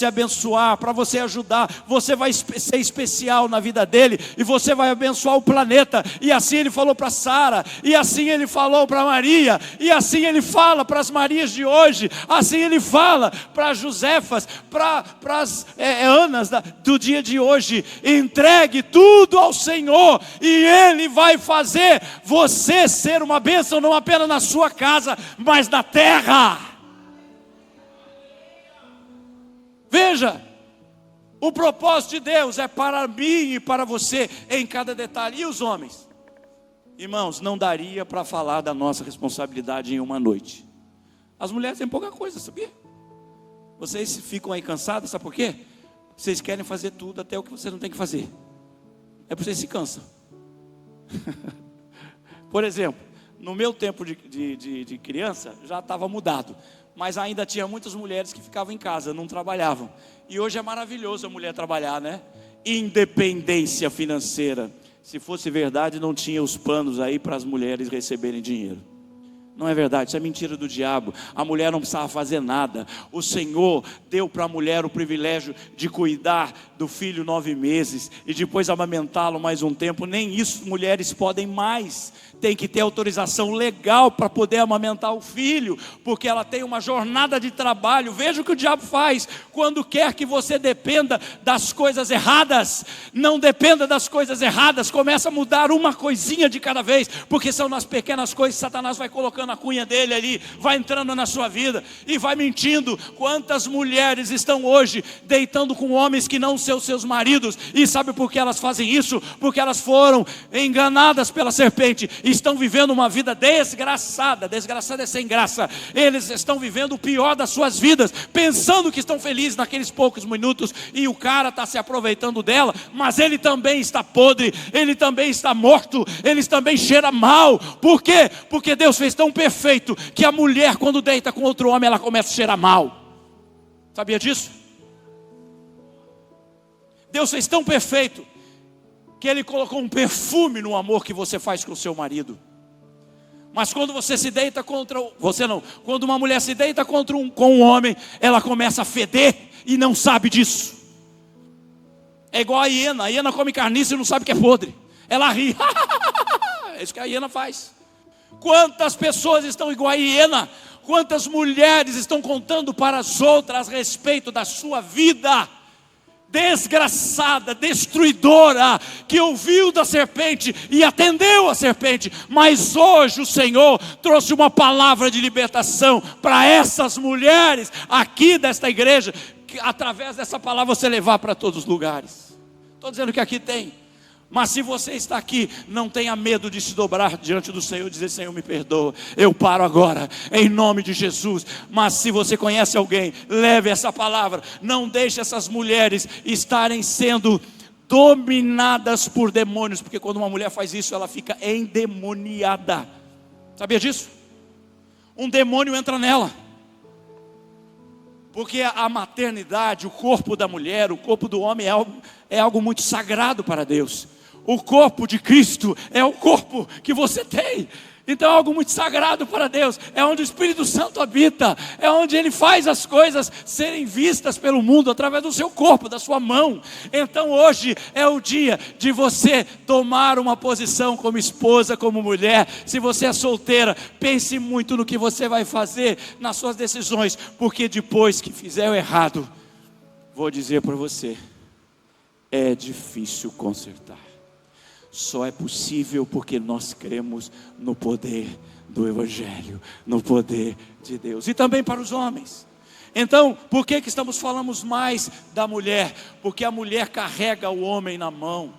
abençoar, para você ajudar. Você vai ser especial na vida dele, e você vai abençoar o planeta. E assim ele falou para Sara, e assim ele falou para Maria, e assim ele fala para as Marias de hoje, assim ele fala para Josefas, para as Anas do dia de hoje. Entregue tudo ao Senhor, e Ele vai fazer você ser uma bênção, não apenas na sua casa, mas na terra. Veja, o propósito de Deus é para mim e para você em cada detalhe. E os homens? Irmãos, não daria para falar da nossa responsabilidade em uma noite. As mulheres têm pouca coisa, sabia? Vocês ficam aí cansados, sabe por quê? Vocês querem fazer tudo, até o que você não tem que fazer. É porque vocês se cansam. Por exemplo, no meu tempo de criança, já estava mudado. Mas ainda tinha muitas mulheres que ficavam em casa, não trabalhavam. E hoje é maravilhoso a mulher trabalhar, né? Independência financeira. Se fosse verdade, não tinha os planos aí para as mulheres receberem dinheiro. Não é verdade, isso é mentira do diabo. A mulher não precisava fazer nada. O Senhor deu para a mulher o privilégio de cuidar do filho 9 meses e depois amamentá-lo mais um tempo. Nem isso mulheres podem mais. Tem que ter autorização legal para poder amamentar o filho, porque ela tem uma jornada de trabalho. Veja o que o diabo faz quando quer que você dependa das coisas erradas. Não dependa das coisas erradas. Começa a mudar uma coisinha de cada vez, porque são nas pequenas coisas que Satanás vai colocando a cunha dele ali, vai entrando na sua vida e vai mentindo. Quantas mulheres estão hoje deitando com homens que não são seus maridos? E sabe por que elas fazem isso? Porque elas foram enganadas pela serpente. Estão vivendo uma vida desgraçada. Desgraçada é sem graça. Eles estão vivendo o pior das suas vidas, pensando que estão felizes naqueles poucos minutos, e o cara está se aproveitando dela, mas ele também está podre, ele também está morto, ele também cheira mal. Por quê? Porque Deus fez tão perfeito que a mulher, quando deita com outro homem, ela começa a cheirar mal. Sabia disso? Deus fez tão perfeito que Ele colocou um perfume no amor que você faz com o seu marido. Mas quando você se deita contra quando uma mulher se deita com um homem, ela começa a feder e não sabe disso. É igual a hiena come carniça e não sabe que é podre. Ela ri. É isso que a hiena faz. Quantas pessoas estão igual a hiena? Quantas mulheres estão contando para as outras a respeito da sua vida? Desgraçada, destruidora, que ouviu da serpente e atendeu a serpente. Mas hoje o Senhor trouxe uma palavra de libertação para essas mulheres aqui desta igreja. que através dessa palavra você levar para todos os lugares. Estou dizendo que aqui tem. Mas se você está aqui, não tenha medo de se dobrar diante do Senhor e dizer: Senhor, me perdoa, eu paro agora, em nome de Jesus. Mas se você conhece alguém, leve essa palavra. Não deixe essas mulheres estarem sendo dominadas por demônios, porque quando uma mulher faz isso, ela fica endemoniada. Sabia disso? Um demônio entra nela. Porque a maternidade, o corpo da mulher, o corpo do homem é algo muito sagrado para Deus. O corpo de Cristo é o corpo que você tem. Então é algo muito sagrado para Deus. É onde o Espírito Santo habita. É onde Ele faz as coisas serem vistas pelo mundo através do seu corpo, da sua mão. Então hoje é o dia de você tomar uma posição como esposa, como mulher. Se você é solteira, pense muito no que você vai fazer, nas suas decisões. Porque depois que fizer o errado, vou dizer para você, é difícil consertar. Só é possível porque nós cremos no poder do Evangelho, no poder de Deus. E também para os homens. Então, por que estamos falando mais da mulher? Porque a mulher carrega o homem na mão.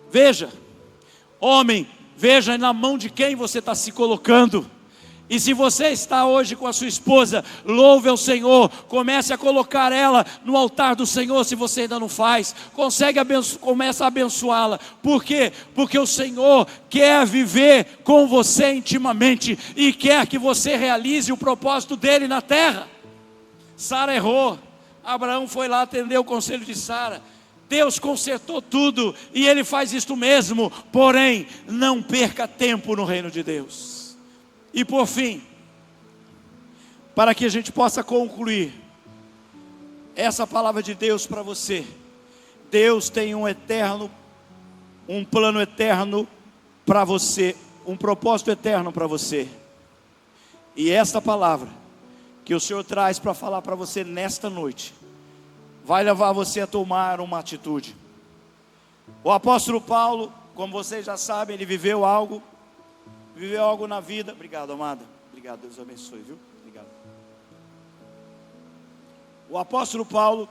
Veja, homem, veja na mão de quem você está se colocando. E se você está hoje com a sua esposa, louve ao Senhor, comece a colocar ela no altar do Senhor, se você ainda não faz, começa a abençoá-la. Por quê? Porque o Senhor quer viver com você intimamente, e quer que você realize o propósito dele na terra. Sara errou, Abraão foi lá atender o conselho de Sara, Deus consertou tudo, e Ele faz isto mesmo, porém, não perca tempo no reino de Deus. E por fim, para que a gente possa concluir essa palavra de Deus para você, Deus tem um plano eterno para você, um propósito eterno para você. E esta palavra que o Senhor traz para falar para você nesta noite, vai levar você a tomar uma atitude. O apóstolo Paulo, como vocês já sabem, ele viveu algo na vida. Obrigado, amada. Obrigado, Deus abençoe, viu? Obrigado. O apóstolo Paulo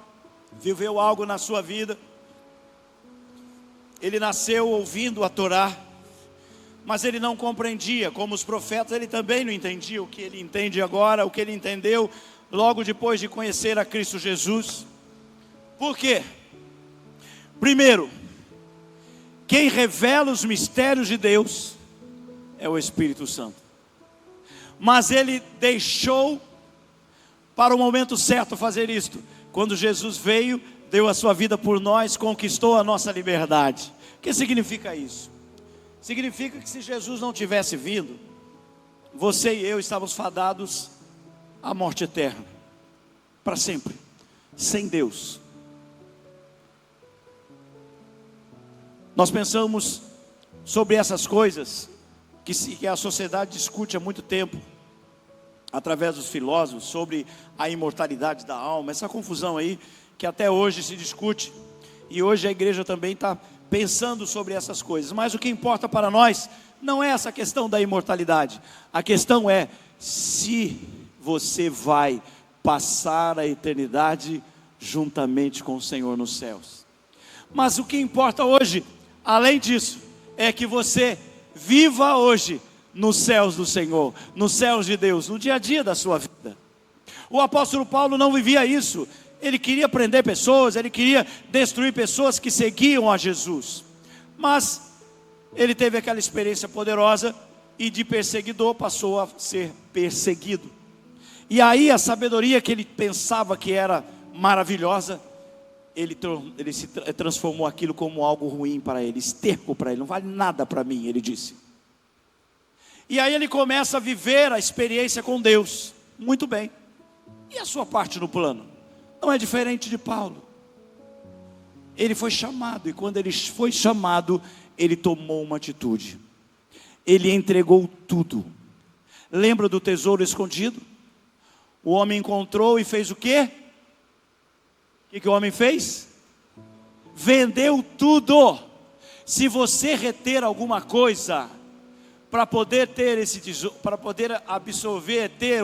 viveu algo na sua vida. Ele nasceu ouvindo a Torá, mas ele não compreendia. Como os profetas, ele também não entendia o que ele entende agora, o que ele entendeu logo depois de conhecer a Cristo Jesus. Por quê? Primeiro, quem revela os mistérios de Deus é o Espírito Santo. Mas ele deixou para o momento certo fazer isto. Quando Jesus veio, deu a sua vida por nós, conquistou a nossa liberdade. O que significa isso? Significa que se Jesus não tivesse vindo, você e eu estávamos fadados à morte eterna, para sempre, sem Deus. Nós pensamos sobre essas coisas que a sociedade discute há muito tempo, através dos filósofos, sobre a imortalidade da alma, essa confusão aí, que até hoje se discute, e hoje a igreja também está pensando sobre essas coisas. Mas o que importa para nós, não é essa questão da imortalidade, a questão é, se você vai passar a eternidade juntamente com o Senhor nos céus. Mas o que importa hoje, além disso, é que você viva hoje nos céus do Senhor, nos céus de Deus, no dia a dia da sua vida. O apóstolo Paulo não vivia isso. Ele queria prender pessoas, ele queria destruir pessoas que seguiam a Jesus. Mas ele teve aquela experiência poderosa e de perseguidor passou a ser perseguido. E aí a sabedoria que ele pensava que era maravilhosa, ele se transformou aquilo como algo ruim para ele, esterco para ele, não vale nada para mim, ele disse. E aí ele começa a viver a experiência com Deus, muito bem. E a sua parte no plano? Não é diferente de Paulo. Ele foi chamado, e quando ele foi chamado, ele tomou uma atitude. Ele entregou tudo. Lembra do tesouro escondido? O homem encontrou e fez o quê? O que o homem fez? Vendeu tudo. Se você reter alguma coisa para poder ter esse tesouro, para poder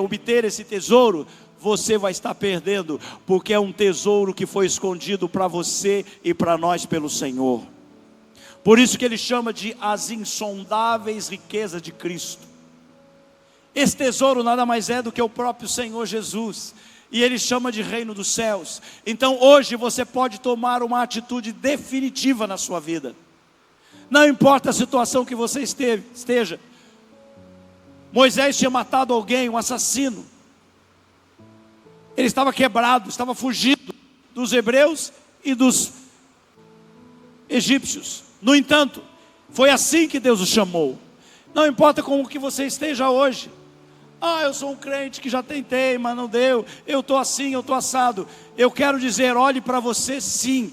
obter esse tesouro, você vai estar perdendo, porque é um tesouro que foi escondido para você e para nós pelo Senhor. Por isso que ele chama de as insondáveis riquezas de Cristo. Esse tesouro nada mais é do que o próprio Senhor Jesus, e ele chama de reino dos céus. Então hoje você pode tomar uma atitude definitiva na sua vida. Não importa a situação que você esteja. Moisés tinha matado alguém, um assassino. Ele estava quebrado, estava fugindo dos hebreus e dos egípcios. No entanto, foi assim que Deus o chamou. Não importa como que você esteja hoje. Eu sou um crente que já tentei, mas não deu. Eu estou assim, eu estou assado. Eu quero dizer, olhe para você sim,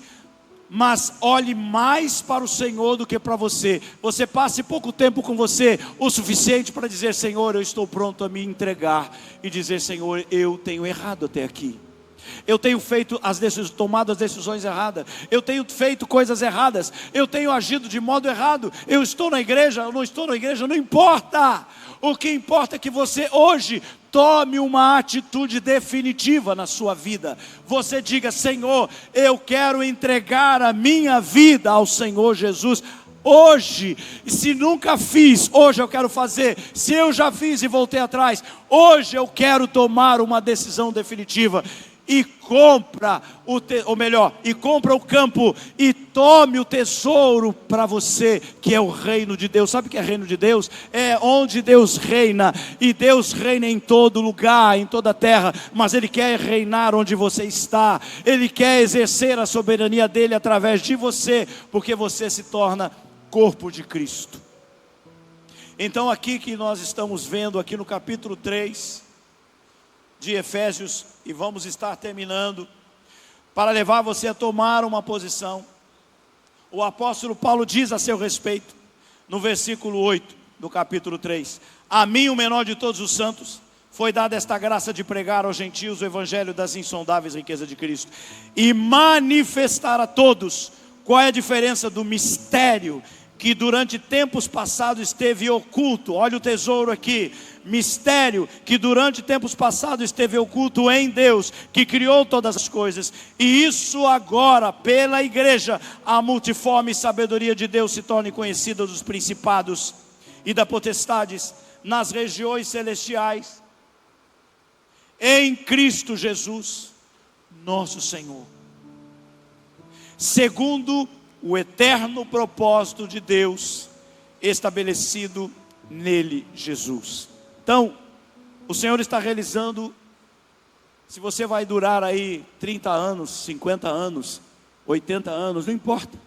mas olhe mais para o Senhor do que para você. Você passe pouco tempo com você, o suficiente para dizer, Senhor, eu estou pronto a me entregar. E dizer, Senhor, eu tenho errado até aqui. Eu tenho feito tomado as decisões erradas. Eu tenho feito coisas erradas. Eu tenho agido de modo errado. Eu estou na igreja, eu não estou na igreja, não importa. O que importa é que você hoje tome uma atitude definitiva na sua vida. Você diga, Senhor, eu quero entregar a minha vida ao Senhor Jesus. Hoje, se nunca fiz, hoje eu quero fazer. Se eu já fiz e voltei atrás, hoje eu quero tomar uma decisão definitiva. E compra o campo e tome o tesouro para você, que é o reino de Deus. Sabe o que é reino de Deus? É onde Deus reina, e Deus reina em todo lugar, em toda a terra, mas Ele quer reinar onde você está. Ele quer exercer a soberania dEle através de você, porque você se torna corpo de Cristo. Então aqui que nós estamos vendo, aqui no capítulo 3 de Efésios, e vamos estar terminando, para levar você a tomar uma posição. O apóstolo Paulo diz a seu respeito, no versículo 8 do capítulo 3, a mim, o menor de todos os santos, foi dada esta graça de pregar aos gentios o evangelho das insondáveis riquezas de Cristo, e manifestar a todos qual é a diferença do mistério que durante tempos passados esteve oculto. Olha o tesouro aqui, mistério que durante tempos passados esteve oculto em Deus, que criou todas as coisas, e isso agora pela igreja, a multiforme sabedoria de Deus se torne conhecida dos principados e das potestades nas regiões celestiais, em Cristo Jesus, nosso Senhor, segundo o eterno propósito de Deus, estabelecido nele, Jesus. Então, o Senhor está realizando, se você vai durar aí 30 anos, 50 anos, 80 anos, não importa.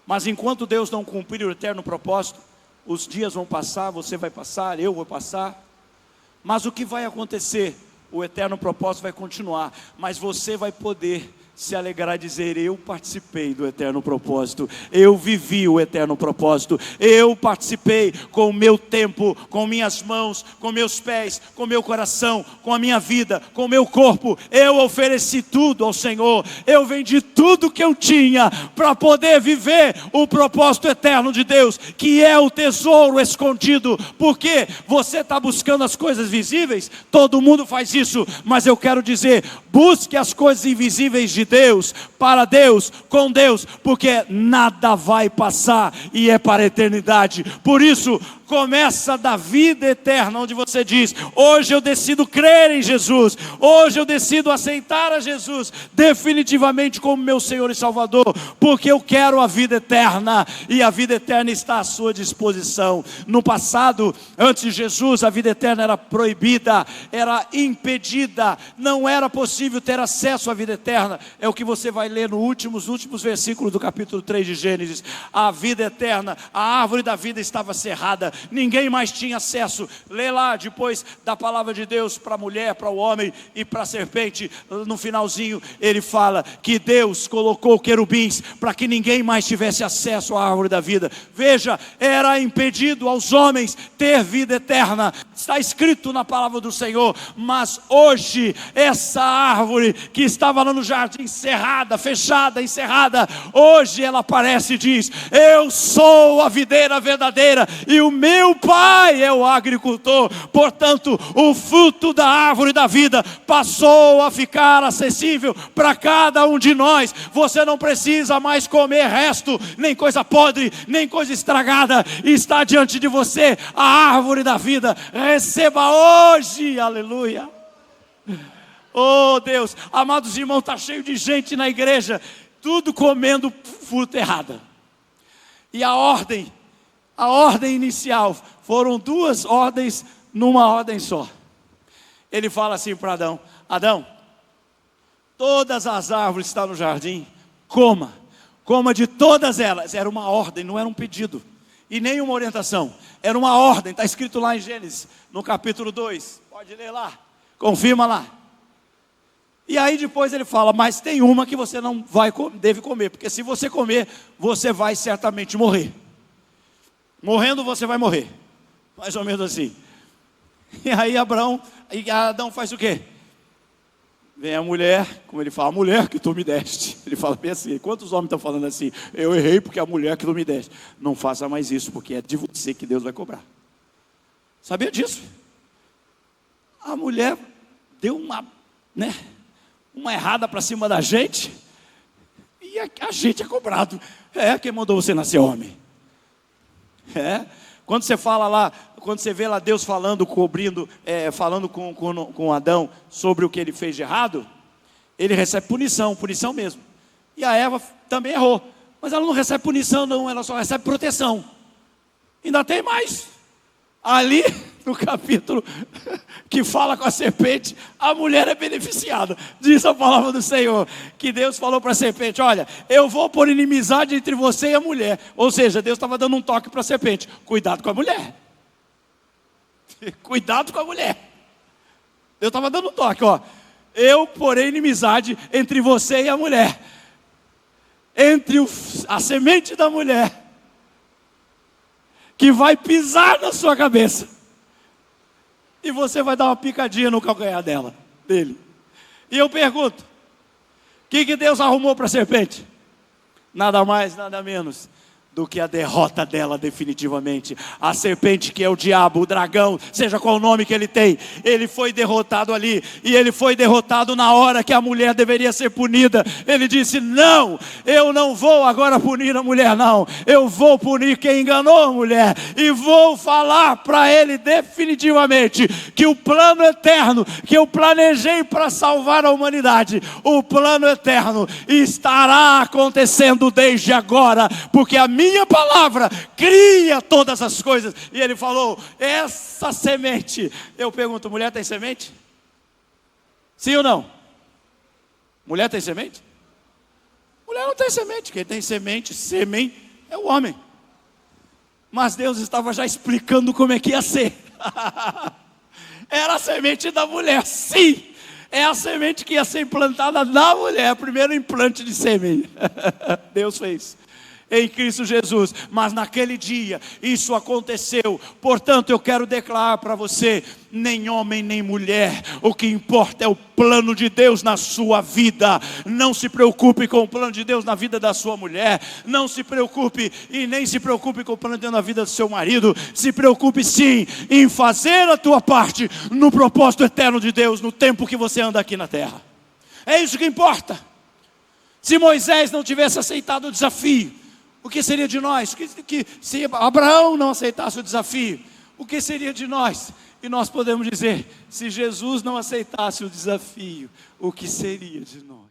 Mas enquanto Deus não cumprir o eterno propósito, os dias vão passar, você vai passar, eu vou passar. Mas o que vai acontecer? O eterno propósito vai continuar, mas você vai poder se alegrar e dizer, eu participei do eterno propósito, eu vivi o eterno propósito, eu participei com o meu tempo, com minhas mãos, com meus pés, com meu coração, com a minha vida, com o meu corpo, eu ofereci tudo ao Senhor, eu vendi tudo que eu tinha, para poder viver o propósito eterno de Deus, que é o tesouro escondido. Porque você está buscando as coisas visíveis, todo mundo faz isso, mas eu quero dizer, busque as coisas invisíveis de Deus, para Deus, com Deus, porque nada vai passar e é para a eternidade. Por isso, começa da vida eterna, onde você diz, hoje eu decido crer em Jesus, hoje eu decido aceitar a Jesus definitivamente como meu Senhor e Salvador, porque eu quero a vida eterna, e a vida eterna está à sua disposição. No passado, antes de Jesus, a vida eterna era proibida, era impedida, não era possível ter acesso à vida eterna. É o que você vai ler nos últimos versículos do capítulo 3 de Gênesis. A vida eterna, a árvore da vida estava cerrada, ninguém mais tinha acesso. Lê lá depois da palavra de Deus para a mulher, para o homem e para a serpente, no finalzinho ele fala que Deus colocou querubins para que ninguém mais tivesse acesso à árvore da vida. Veja, era impedido aos homens ter vida eterna, está escrito na palavra do Senhor. Mas hoje essa árvore que estava lá no jardim cerrada, fechada, encerrada, hoje ela aparece e diz, eu sou a videira verdadeira e o meu Pai é o agricultor. Portanto, o fruto da árvore da vida passou a ficar acessível para cada um de nós. Você não precisa mais comer resto, nem coisa podre, nem coisa estragada. Está diante de você a árvore da vida. Receba hoje, aleluia. Oh Deus, amados irmãos, está cheio de gente na igreja, tudo comendo fruta errada. E a ordem inicial, foram duas ordens numa ordem só. Ele fala assim para Adão: Adão, todas as árvores que estão no jardim, coma de todas elas. Era uma ordem, não era um pedido, e nem uma orientação, era uma ordem. Está escrito lá em Gênesis, no capítulo 2, pode ler lá, confirma lá. E aí depois ele fala: mas tem uma que você não deve comer, porque se você comer, você vai certamente morrer. Morrendo você vai morrer, mais ou menos assim. E aí Adão faz o quê? Vem a mulher, como ele fala, a mulher que tu me deste. Ele fala bem assim. Quantos homens estão falando assim? Eu errei porque a mulher que tu me deste. Não faça mais isso, porque é de você que Deus vai cobrar. Sabia disso? A mulher deu uma errada para cima da gente, e a gente é cobrado. Quem mandou você nascer homem? Quando você fala lá, quando você vê lá Deus falando com Adão sobre o que ele fez de errado, ele recebe punição mesmo. E a Eva também errou, mas ela não recebe punição não, ela só recebe proteção. Ainda tem mais. Ali no capítulo que fala com a serpente, a mulher é beneficiada. Diz a palavra do Senhor, que Deus falou para a serpente: olha, eu vou pôr inimizade entre você e a mulher. Ou seja, Deus estava dando um toque para a serpente: cuidado com a mulher. Cuidado com a mulher. Deus estava dando um toque, ó. Eu porei inimizade entre você e a mulher, entre a semente da mulher, que vai pisar na sua cabeça, e você vai dar uma picadinha no calcanhar dele. E eu pergunto: o que Deus arrumou para a serpente? Nada mais, nada menos do que a derrota dela definitivamente. A serpente, que é o diabo, o dragão, seja qual o nome que ele tem, ele foi derrotado ali, e ele foi derrotado na hora que a mulher deveria ser punida. Ele disse: não, eu não vou agora punir a mulher não, eu vou punir quem enganou a mulher, e vou falar para ele definitivamente que o plano eterno que eu planejei para salvar a humanidade, o plano eterno estará acontecendo desde agora, porque a minha palavra cria todas as coisas. E ele falou: essa semente. Eu pergunto: mulher tem semente? Sim ou não? Mulher tem semente? Mulher não tem semente. Quem tem semente, sêmen, é o homem. Mas Deus estava já explicando como é que ia ser. Era a semente da mulher, sim. É a semente que ia ser implantada na mulher, o primeiro implante de sêmen. Deus fez em Cristo Jesus, mas naquele dia isso aconteceu. Portanto, eu quero declarar para você: nem homem nem mulher, o que importa é o plano de Deus na sua vida. Não se preocupe com o plano de Deus na vida da sua mulher, não se preocupe, e nem se preocupe com o plano de Deus na vida do seu marido. Se preocupe sim em fazer a tua parte no propósito eterno de Deus, no tempo que você anda aqui na terra. É isso que importa. Se Moisés não tivesse aceitado o desafio, o que seria de nós? Se Abraão não aceitasse o desafio, o que seria de nós? E nós podemos dizer: se Jesus não aceitasse o desafio, o que seria de nós?